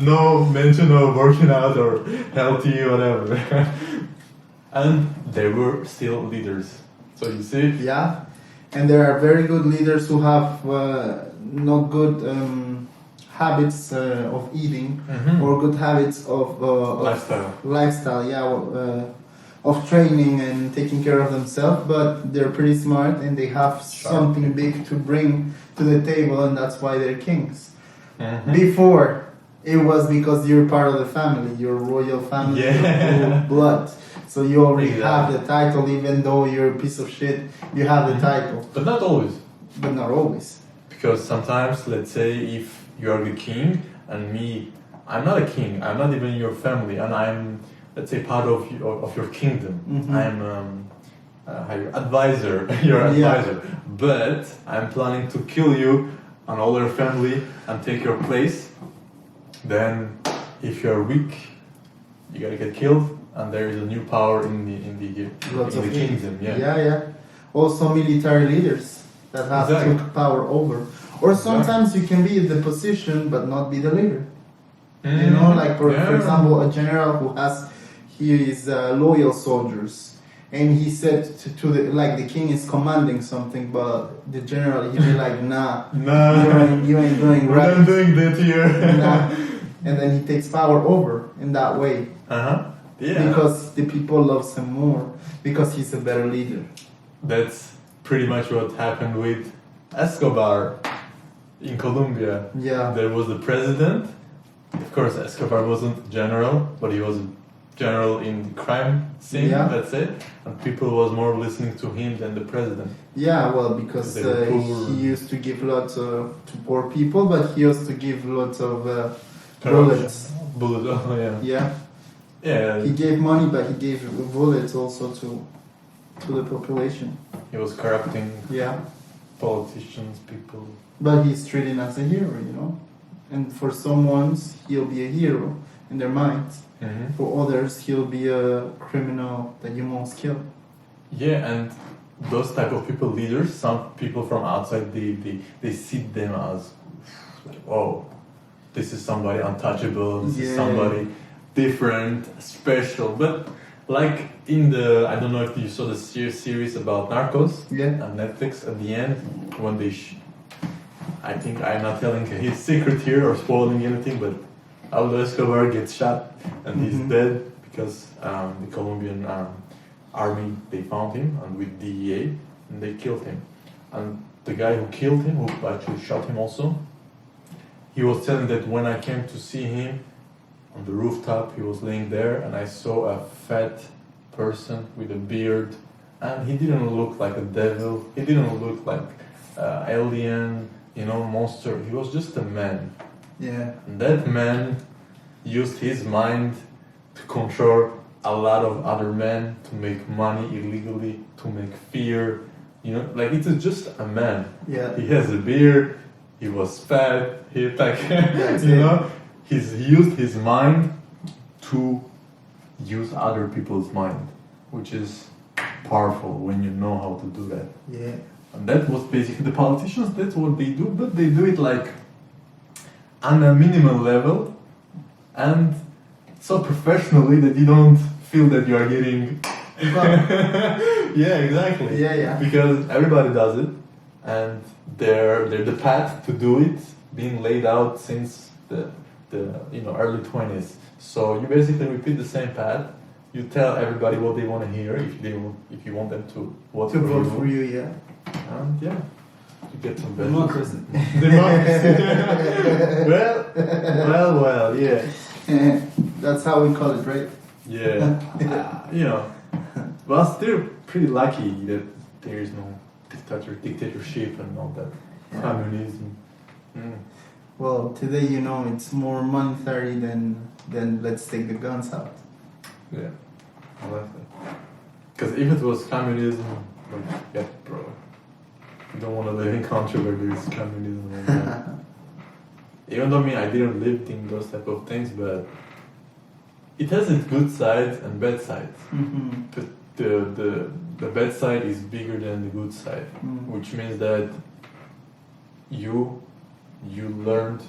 No mention of working out or healthy, whatever. And they were still leaders. So you see? Yeah. And there are very good leaders who have not good habits of eating Mhm. or good habits of lifestyle, of training and taking care of themselves, but they're pretty smart and they have something big to bring to the table, and that's why they're kings. Mhm. Before, it was because you're part of the family, you're royal family, Yeah. blood. So you already Exactly. have the title, even though you're a piece of shit, you have the title, But not always. but not always. Because sometimes, let's say, if you are the king and me, I'm not a king, I'm not even your family, and I'm, let's say, part of your kingdom. Mhm. I'm advisor, your Yeah. advisor. But I'm planning to kill you and all your family and take your place. Then, if you're weak, you gotta get killed, and there is a new power in Lots the of kingdom. Yeah. Also military leaders that have Exactly. took power over. Or sometimes you can be in the position but not be the leader. You know, like for example, a general who has his loyal soldiers, and he said to the like the king is commanding something, but the general he'd be like, nah, you ain't doing right. I'm doing that here. Nah. And then he takes power over in that way Yeah. because the people loves him more because he's a better leader. That's pretty much what happened with Escobar in Colombia. Yeah. There was the president. Of course, Escobar wasn't general, but he was a general in the crime scene, Yeah. let's say. And people was more listening to him than the president. Yeah, well, because They were poor. he used to give lots to poor people, but he used to give lots of bullets. Bullets, oh yeah. Yeah, Yeah, he gave money, but he gave bullets also to the population. he was corrupting Yeah, politicians, people. but he's treated as a hero, you know. And for some ones, he'll be a hero in their minds. Mhm. For others, he'll be a criminal that you must kill. Yeah, and those type of people, leaders, some people from outside, they see them as like, oh, this is somebody untouchable, this is Yeah. somebody different, special. But like in the, I don't know if you saw the series about Narcos Yeah. on Netflix, at the end, when they, I think I'm not telling his secret here or spoiling anything, but Pablo Escobar gets shot and he's Mhm. dead because the Colombian army, they found him and with DEA and they killed him. And the guy who killed him, who actually shot him also, he was telling that when I came to see him, on the rooftop. He was laying there, and I saw a fat person with a beard, and he didn't look like a devil. He didn't look like alien, monster. He was just a man. Yeah. And that man used his mind to control a lot of other men, to make money illegally, to make fear. It is just a man. Yeah. He has a beard. He was fat. He he's used his mind to use other people's mind, which is powerful when you know how to do that. Yeah. And that was basically the politicians. That's what they do, but they do it like on a minimal level and so professionally that you don't feel that you are getting. Yeah, exactly. Yeah. Because everybody does it, and they're the path to do it being laid out since the early 20s. So you basically repeat the same path. You tell everybody what they want to hear if you want them to vote For you, yeah. And yeah, you get some Democracy. Democracy. well, yeah. That's how we call it, right? Yeah. Well, still pretty lucky that there is no dictatorship and all that. Yeah. Communism. Well, today, it's more monetary than let's take the guns out. Yeah, I like that. Because if it was communism, bro, you don't want to live in a country where there is communism. Even though I didn't live in those type of things, but it has its good sides and bad sides. Mm-hmm. But the bad side is bigger than the good side, which means that you learned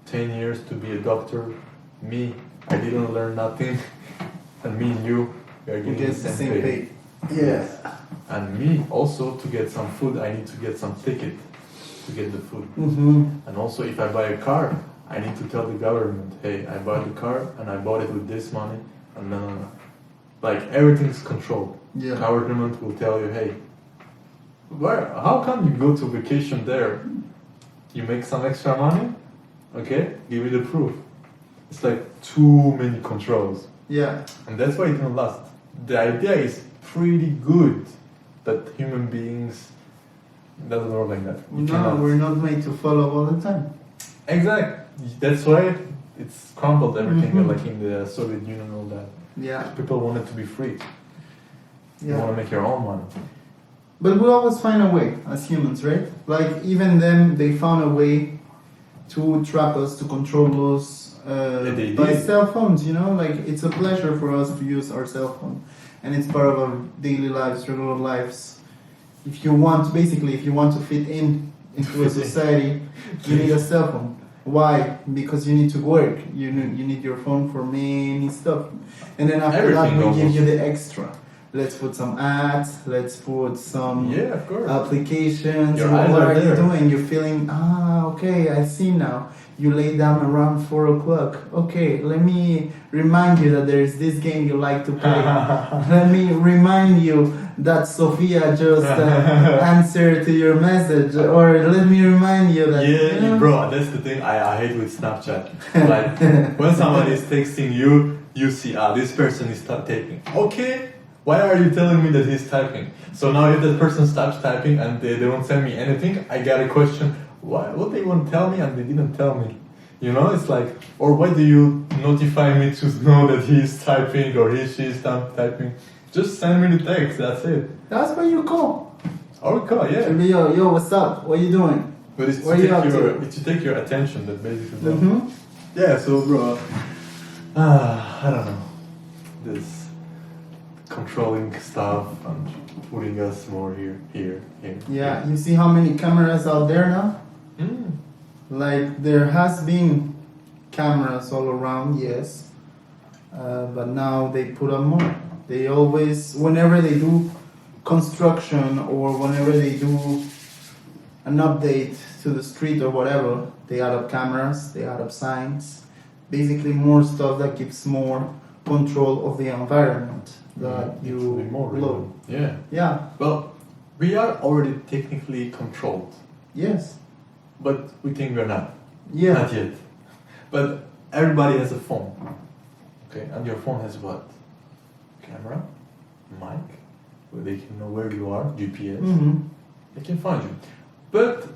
10 years to be a doctor. Me, I didn't learn nothing. And me and you are getting get the same pay. Yes. And me also, to get some food, I need to get some ticket to get the food. Mm-hmm. And also, if I buy a car, I need to tell the government, hey, I bought the car and I bought it with this money. And then, everything's controlled. Yeah. Government will tell you, hey, how come you go to vacation there? You make some extra money? Okay, give me the proof. It's like too many controls. Yeah. And that's why it didn't last. The idea is pretty good, but human beings doesn't work like that. We're not made to follow all the time. Exactly. That's why it's crumbled everything, like in the Soviet Union and all that. Yeah. People wanted to be free. You Yeah. want to make your own money. But we always find a way as humans, right? Even them, they found a way to trap us, to control us by cell phones, it's a pleasure for us to use our cell phone. And it's part of our daily lives, regular lives. If you want to fit into a society, you need a cell phone. Why? Because you need to work. You need your phone for many stuff. And then after that, we give you the extra. Let's put some ads, let's put some applications. What are you doing? You're feeling, okay, I see now. You lay down around 4 o'clock. Okay, let me remind you that there is this game you like to play. Let me remind you that Sophia just answered to your message. Or let me remind you that... Yeah, bro, that's the thing I hate with Snapchat. When somebody is texting you, you see, this person is typing. Okay. Why are you telling me that he's typing? So now if that person stops typing and they don't send me anything, I got a question, what they want to tell me and they didn't tell me? It's like, or why do you notify me to know that he's typing or she's typing? Just send me the text, that's it. That's why you call. Or call, yeah. Yo, what's up? What are you doing? But it's to take your attention that basically. Mm-hmm. Yeah, so bro, I don't know. This controlling stuff and putting us more here. Yeah, you see how many cameras out there now? There has been cameras all around, yes, but now they put up more. They always, whenever they do construction or whenever they do an update to the street or whatever, they add up cameras, they add up signs, basically more stuff that gives more control of the environment that you load. Yeah. Well, we are already technically controlled. Yes. But we think we're not. Yeah. Not yet. But everybody has a phone. Okay, and your phone has what? Camera, mic, where they can know where you are, GPS. Mm-hmm. They can find you. But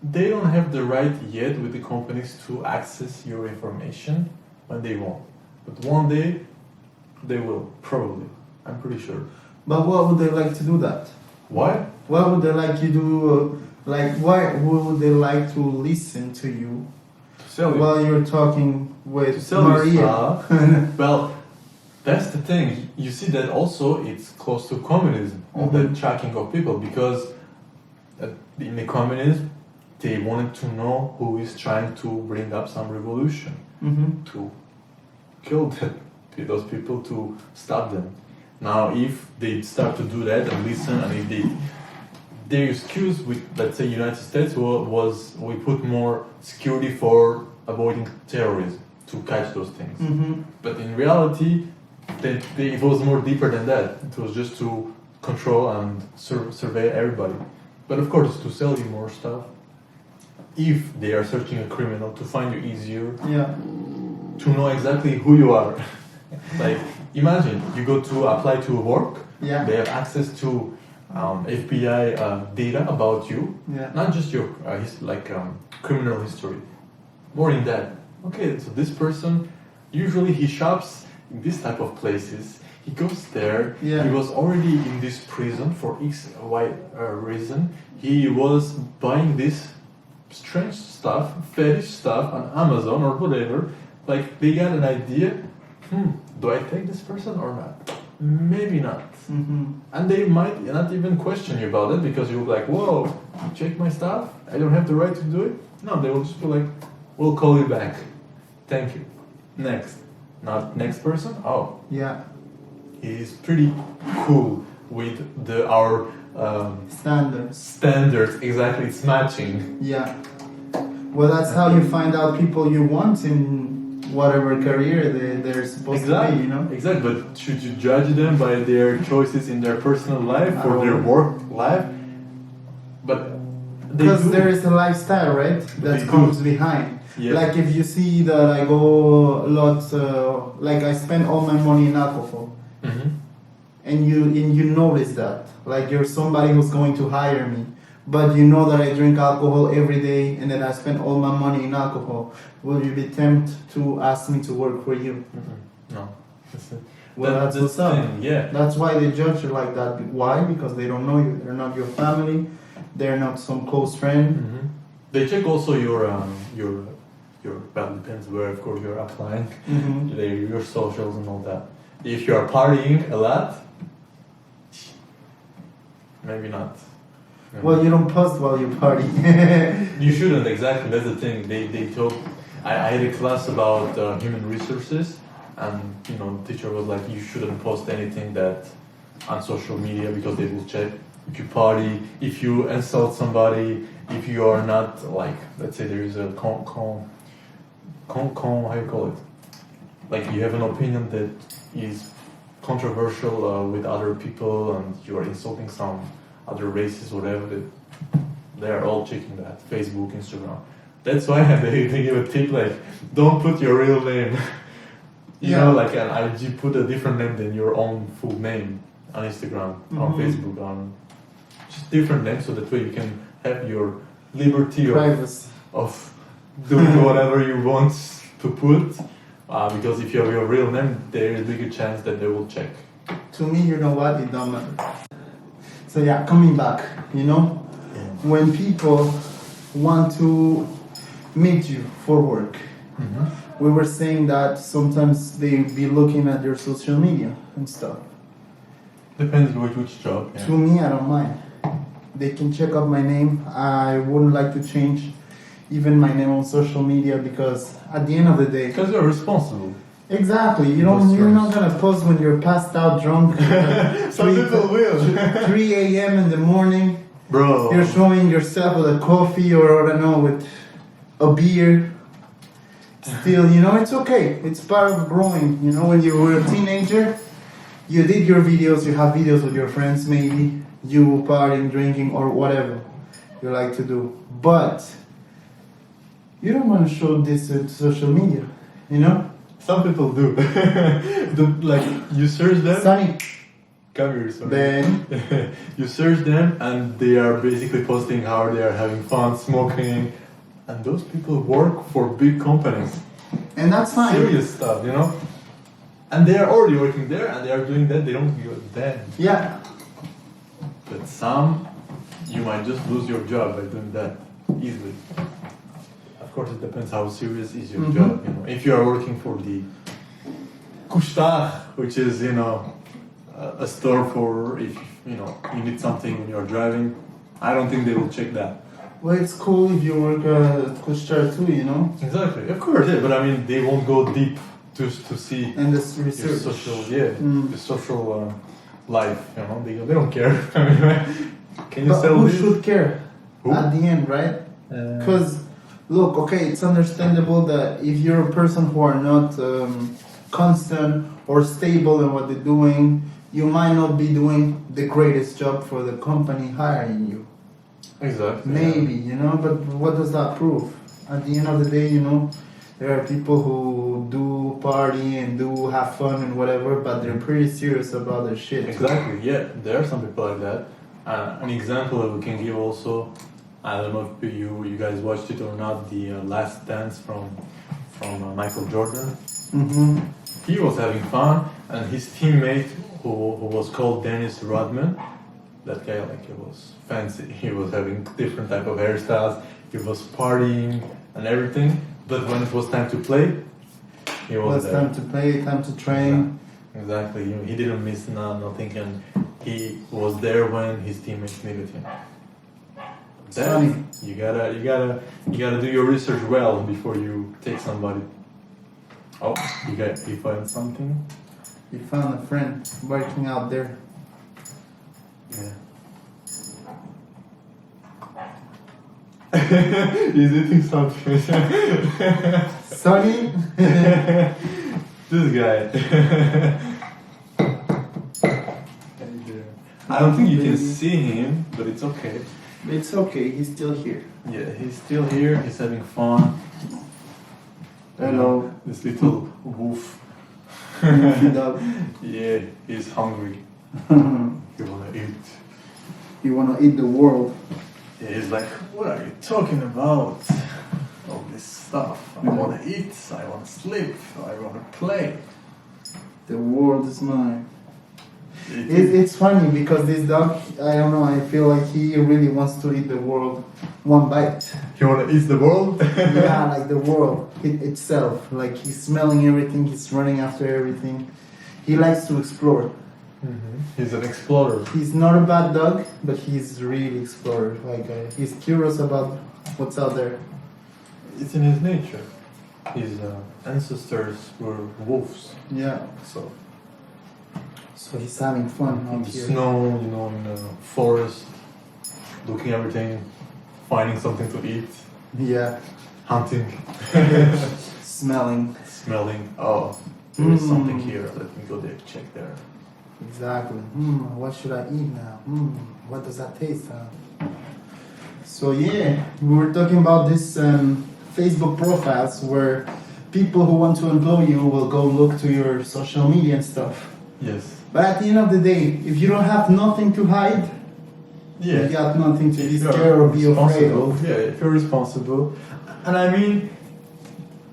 they don't have the right yet with the companies to access your information when they want. But one day, they will, probably. I'm pretty sure. But what would they like to do that? Why? What would they like you do? Why would they like to listen to you To sell you. while you're talking To with sell you Maria? stuff. Well, that's the thing. You see that also it's close to communism, all the tracking of people, because in the communism, they wanted to know who is trying to bring up some revolution, Mm-hmm. to kill those people, to stop them. Now, if they start to do that and listen, and if their excuse with, let's say, United States was we put more security for avoiding terrorism to catch those things. Mm-hmm. But in reality, it was more deeper than that. It was just to control and survey everybody. But of course, to sell you more stuff. If they are searching a criminal, to find you easier, Yeah. to know exactly who you are. Like, imagine you go to apply to work. Yeah. They have access to FBI data about you, Yeah. not just your criminal history. More in that. Okay, so this person usually he shops in this type of places. He goes there. Yeah. He was already in this prison for X, Y reason. He was buying this strange stuff, fetish stuff on Amazon or whatever. Like they got an idea. Do I take this person or not? Maybe not. Mm-hmm. And they might not even question you about it because you'll be like, whoa, you check my stuff? I don't have the right to do it? No, they will just be like, we'll call you back. Thank you. Next. Not next person? Oh, Yeah. he's pretty cool with our Standards. standards. Exactly, it's matching. Yeah. Well, that's how you find out people you want in whatever career they're supposed to be, you know? Exactly, but should you judge them by their choices in their personal life or their work life? But they Because do. there is a lifestyle, right? They That do. comes behind. Yeah. Like if you see that I go a lot, like I spend all my money in alcohol, Mhm. and you notice that, like you're somebody who's going to hire me, but you know that I drink alcohol every day and that I spend all my money in alcohol. Will you be tempted to ask me to work for you? No. That's it. Well, that's the what's up. thing, yeah. That's why they judge you like that. Why? Because they don't know you. They're not your family. They're not some close friend. Mhm. They check also your well, depends where of course you're applying, Mm-hmm. your socials and all that. If you are partying a lot, maybe not. Well, you don't post while you party. You shouldn't, exactly, that's the thing. They told, I had a class about human resources, and you know, the teacher was like, you shouldn't post anything that on social media because they will check if you party, if you insult somebody, if you are not like, let's say there is a how you call it? Like you have an opinion that is controversial with other people and you are insulting some other races, whatever, they are all checking that. Facebook, Instagram. That's why they give a tip like, don't put your real name. You Yeah. know, like an IG, put a different name than your own full name on Instagram, on Mhm. Facebook, on just different names, so that way you can have your liberty Privacy. of doing whatever you want to put. Because if you have your real name, there is a bigger chance that they will check. To me, you know what? It don't matter. So yeah, coming back, you know, when people want to meet you for work, we were saying that sometimes they be looking at your social media and stuff. Depends which job. Yeah. To me, I don't mind. They can check out my name. I wouldn't like to change even my name on social media because at the end of the day, Because you're responsible. exactly, Those you're not terms. gonna post when you're passed out drunk. Some people will. 3 a.m. in the morning. Bro. You're showing yourself with a coffee or I don't know with a beer. Still, you know, it's okay. It's part of growing. You know, when you were a teenager, you did your videos. You have videos with your friends, maybe you partying, drinking, or whatever you like to do. But you don't want to show this on social media. You know, Some people do. Like you search them. Sunny, Come here, sorry. Ben. You search them and they are basically posting how they are having fun, smoking, and those people work for big companies. And that's fine. Serious stuff, you know? And they are already working there and they are doing that, they don't go then. Yeah. But some, you might just lose your job by doing that easily. Of course, it depends how serious is your job, you know? If you are working for the Kushtar, which is, you know, a store for if you know you need something when you're driving, I don't think they will check that. Well, it's cool if you work at Kushtar too, you know? Exactly, of course, yeah. But I mean, they won't go deep to see And this your research. social, the social life. You know, they don't care. I mean, can you But sell who this? should care Who? at the end, right? Because, look, okay, it's understandable that if you're a person who are not constant or stable in what they're doing, you might not be doing the greatest job for the company hiring you. Exactly. Maybe, you know, but what does that prove? At the end of the day, you know, there are people who do party and do have fun and whatever, but they're pretty serious about their shit. Exactly. Yeah, there are some people like that. An example that we can give also, I don't know if you guys watched it or not, the Last Dance from Michael Jordan. Mm-hmm. He was having fun, and his teammate, who was called Dennis Rodman, that guy, like, he was fancy. He was having different type of hairstyles. He was partying and everything. But when it was time to play, he was there. Time to play, time to train. Exactly. He didn't miss nothing, and he was there when his teammates needed him. Funny. You gotta do your research well before you take somebody. Oh, you find something? You found a friend working out there. Yeah. He's eating something. Sonny? This guy. I don't think you can see him, but it's okay. It's okay, he's still here. Yeah, he's still here. He's having fun. Hello. This little wolf. Goofy dog. Yeah, he's hungry. He wanna eat. You wanna eat the world. Yeah, he's like, what are you talking about? All this stuff. I wanna eat, I wanna sleep, I wanna play. The world is mine. It's funny because this dog, I don't know, I feel like he really wants to eat the world one bite. You wanna eat the world? Yeah, like the world itself. Like he's smelling everything, he's running after everything. He likes to explore. He's an explorer. He's not a bad dog, but he's really explorer. Like he's curious about what's out there. It's in his nature. His ancestors were wolves. Yeah. So he's having fun In out the here. snow, you know, in the forest, looking everything, finding something to eat, Yeah. hunting, Smelling. smelling. Oh, there is something here. Let me go there, check there. Exactly. What should I eat now? What does that taste? So yeah, we were talking about this Facebook profiles where people who want to employ you will go look to your social media and stuff. Yes. But at the end of the day, if you don't have nothing to hide, Yeah. you got nothing to be If you're scared or be afraid responsible, of. yeah, if you're responsible. And I mean,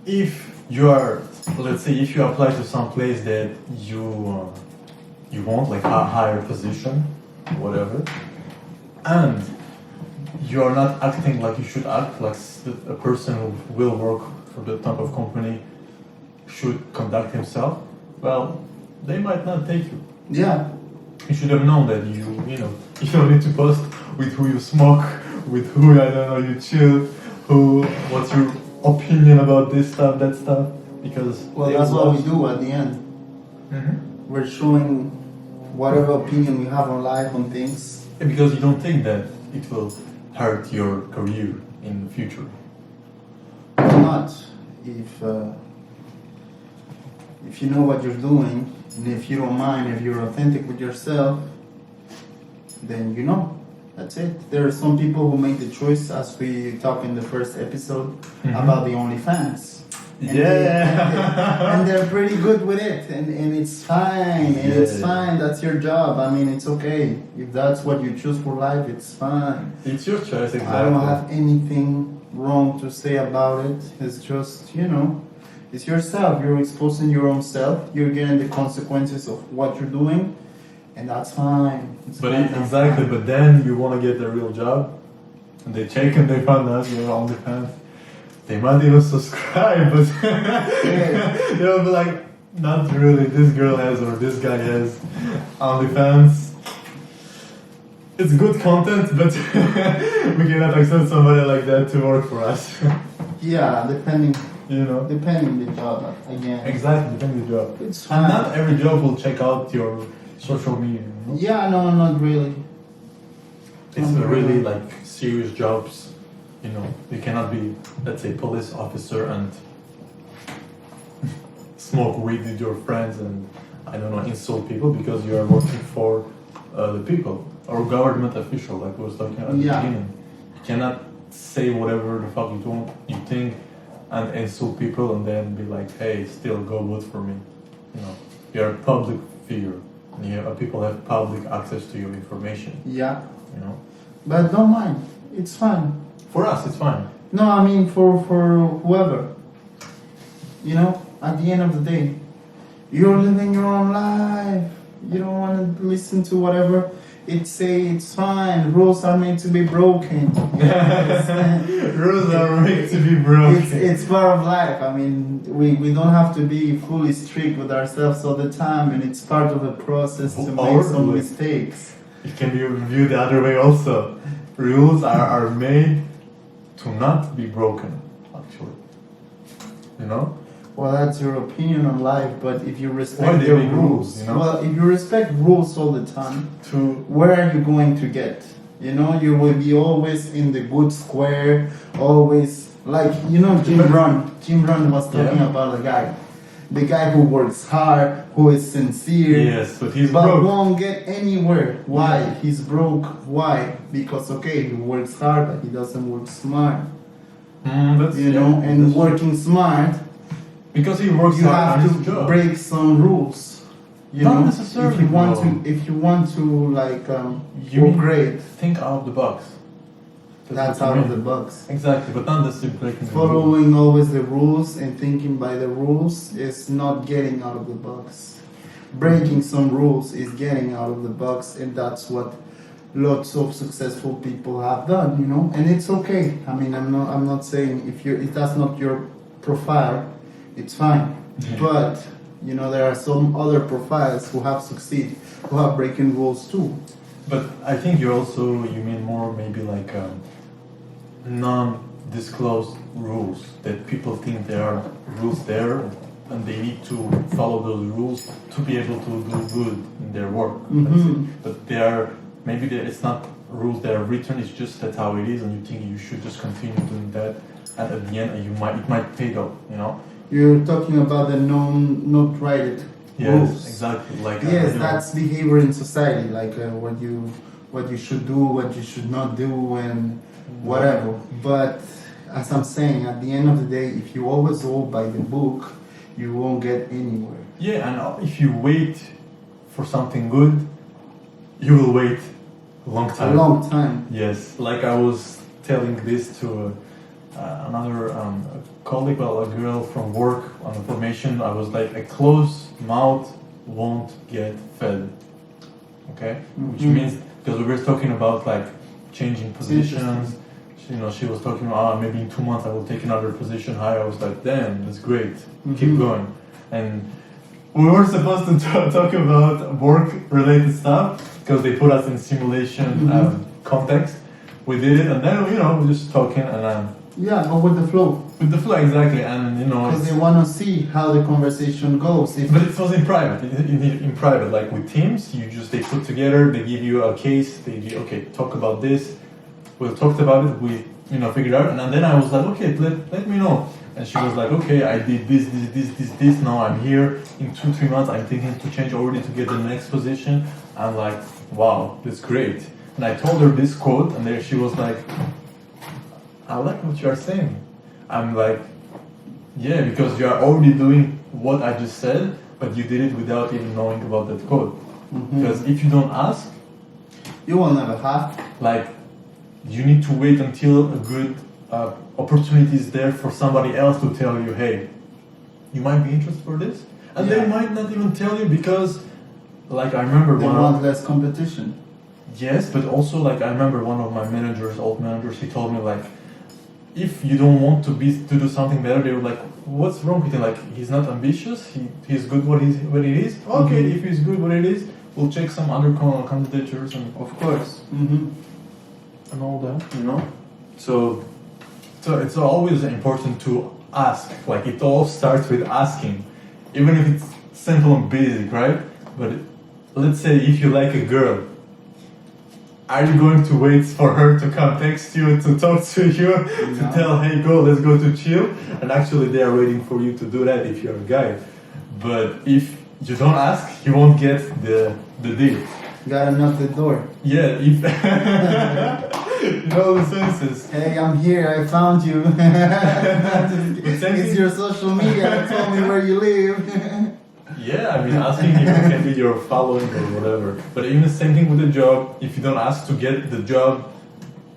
if you are, let's say, if you apply to some place that you want, like a higher position, whatever, and you are not acting like you should act, like a person who will work for the type of company should conduct himself, well, they might not take you. Yeah. You should have known that you don't need to post with who you smoke, with who, I don't know, you chill, what's your opinion about this stuff, that stuff, because... Well, that's what we do at the end. We're showing whatever opinion we have on life, on things. Yeah, because you don't think that it will hurt your career in the future. Why not? If you know what you're doing, and if you don't mind, if you're authentic with yourself, then you know. That's it. There are some people who make the choice, as we talked in the first episode, about the OnlyFans. And Yeah. and they're pretty good with it, and it's fine, and it's Yeah. fine. That's your job. I mean, it's okay if that's what you choose for life. It's fine. It's your choice, exactly. I don't have anything wrong to say about it. It's just, it's yourself. You're exposing your own self. You're getting the consequences of what you're doing, and that's fine. It's But fine, that's exactly, fine. but then you want to get the real job, and they check and they found out you're OnlyFans. They might even subscribe, but they'll be like, not really. This girl has or this guy has OnlyFans. It's good content, but we cannot accept somebody like that to work for us. Yeah, depending Depending the job again. Exactly, depending the job. It's And fine. not every job will check out your social media. Yeah, no, not really. It's Not really like serious jobs. You cannot be, let's say, police officer and smoke weed with your friends and I don't know, insult people because you are working for the people or government official, like we was talking at the Yeah. beginning. You cannot say whatever the fuck you think and insult people and then be like, hey, still go vote for me. You're a public figure. And people have public access to your information. Yeah, You know, but don't mind. It's fine. for us, it's fine. No, I mean for whoever. At the end of the day, you're living your own life. You don't want to listen to whatever it say. It's fine. Rules are made to be broken. Rules are made to be broken. It's part of life. I mean, we don't have to be fully strict with ourselves all the time, and it's part of the process to make some Or- mistakes. It can be viewed the other way also. Rules are made to not be broken, actually. Well, that's your opinion on life, but if you Why respect they the make rules, rules, well, if you respect rules all the time, To where are you going to get? You will be always in the good square, always like Jim Rohn. Jim Rohn was talking Yeah. about the guy who works hard, who is sincere, yes, but he's but broke. won't get anywhere. Why? He's broke. Why? Because he works hard, but he doesn't work smart. That's, And that's working smart, because he works you hard on have his to job. break some rules. Not necessarily, If you want to You mean- upgrade, Think out of the box. that's what out you of the mean. box. Exactly, but not necessarily breaking the rules. Following always the rules and thinking by the rules is not getting out of the box. Breaking some rules is getting out of the box, and that's what lots of successful people have done. And it's okay. I mean, I'm not saying if that's not your profile, it's fine. But there are some other profiles who have succeeded, who have breaking rules too. But I think you mean more maybe like non-disclosed rules that people think there are rules there and they need to follow those rules to be able to do good in their work. let's say. Mhm. But it's not rules that are written. It's just that's how it is, and you think you should just continue doing that. And at the end, it might pay off. You're talking about the not written Yes, rules. exactly. Like Yes, that's behavior in society, like what you should do, what you should not do, and whatever. But as I'm saying, at the end of the day, if you always go by the book, you won't get anywhere. Yeah, and if you wait for something good, you will wait a long time. A long time. Yes, like I was telling this to another colleague, well, a girl from work on information. I was like, a closed mouth won't get fed. Okay, which Mhm. means because we were talking about like changing positions. She was talking about maybe in 2 months I will take another position higher. I was like, damn, that's great. Keep Mhm. going. And we were supposed to talk about work-related stuff because they put us in simulation Mhm. context. We did it, and then we're just talking and Yeah, go with the flow. with the flow exactly, and Because it's, they want to see how the conversation goes. If but it was in private. In private, like with teams, they put together. They give you a case. They give, okay, talk about this. We talked about it. We figured out, and then I was like, okay, let me know. And she was like, okay, I did this. Now I'm here. In 2-3 months, I'm thinking to change already to get the next position. I'm like, wow, that's great. And I told her this quote, and then she was like, I like what you are saying. I'm like, Yeah, because you are already doing what I just said, but you did it without even knowing about that code. Because if you don't ask, You will never have. like, you need to wait until a good opportunity is there for somebody else to tell you, hey, you might be interested for this, and they Yeah. might not even tell you because, like, I remember They one. want less competition. Yes, but also like I remember one of my managers, old managers, he told me like, if you don't want to do something better, they were like, what's wrong with him? Like he's not ambitious. He's good what it is. Okay, if he's good what it is, we'll check some other candidatures and Of course. and all that. You know, so it's always important to ask. Like it all starts with asking, even if it's simple and basic, right? But let's say if you like a girl. Are you going to wait for her to come text you, to talk to you, to No. tell, hey, go, let's go to chill? And actually, they are waiting for you to do that if you're a guy. But if you don't ask, you won't get the deal. Gotta knock the door. Yeah, if in all the senses. Hey, I'm here. I found you. same It's thing- your social media. Tell me where you live. Yeah, I mean, asking even can be your following or whatever. But even the same thing with the job. If you don't ask to get the job,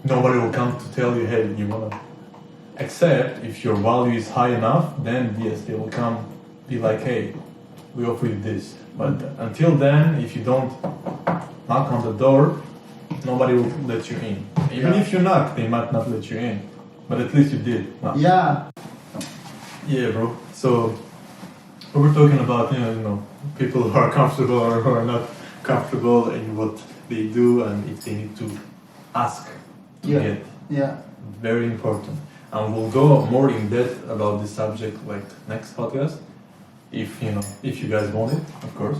nobody will come to tell you, hey, you wanna. Except if your value is high enough, then yes, they will come, be like, hey, we offer you this. But until then, if you don't knock on the door, nobody will let you in. Even Yeah. if you knock, they might not let you in. But at least you did. knock. Yeah. Yeah, bro. So we were talking about you know people who are comfortable or who are not comfortable in what they do and if they need to ask to Yeah. get. Yeah. Very important. And we'll go more in depth about this subject like next podcast, if you guys want it, of course.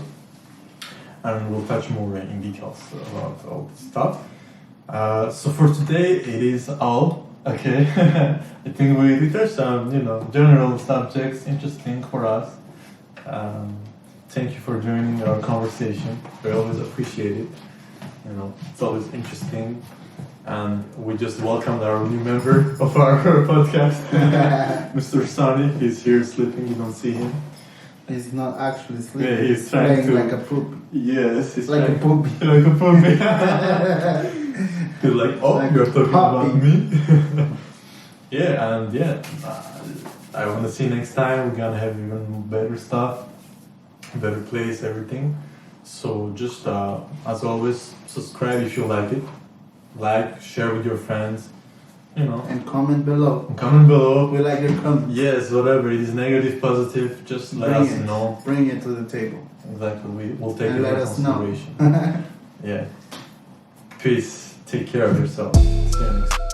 And we'll touch more in details about all this stuff. So for today, it is all. Okay, I think we touched some, general subjects interesting for us. Thank you for joining our conversation. We always appreciate it. It's always interesting. And we just welcomed our new member of our podcast, Mr. Sonny. He's here sleeping. You don't see him. He's not actually sleeping. Yeah, he's trying playing to- like a poop. Yes, he's Like a trying- poopy. like a puppy. He's like, oh, Like you're talking puppy. about me. I want to see next time. We're gonna have even better stuff, better place, everything. So just as always, subscribe if you like it. Like, share with your friends. And comment below. Comment below. We like your comments. Yes, whatever it is, negative, positive. Just let us know. Bring it to the table. Exactly, we'll take And it let into us know. consideration. Yeah. Peace. Take care of yourself. See you next time.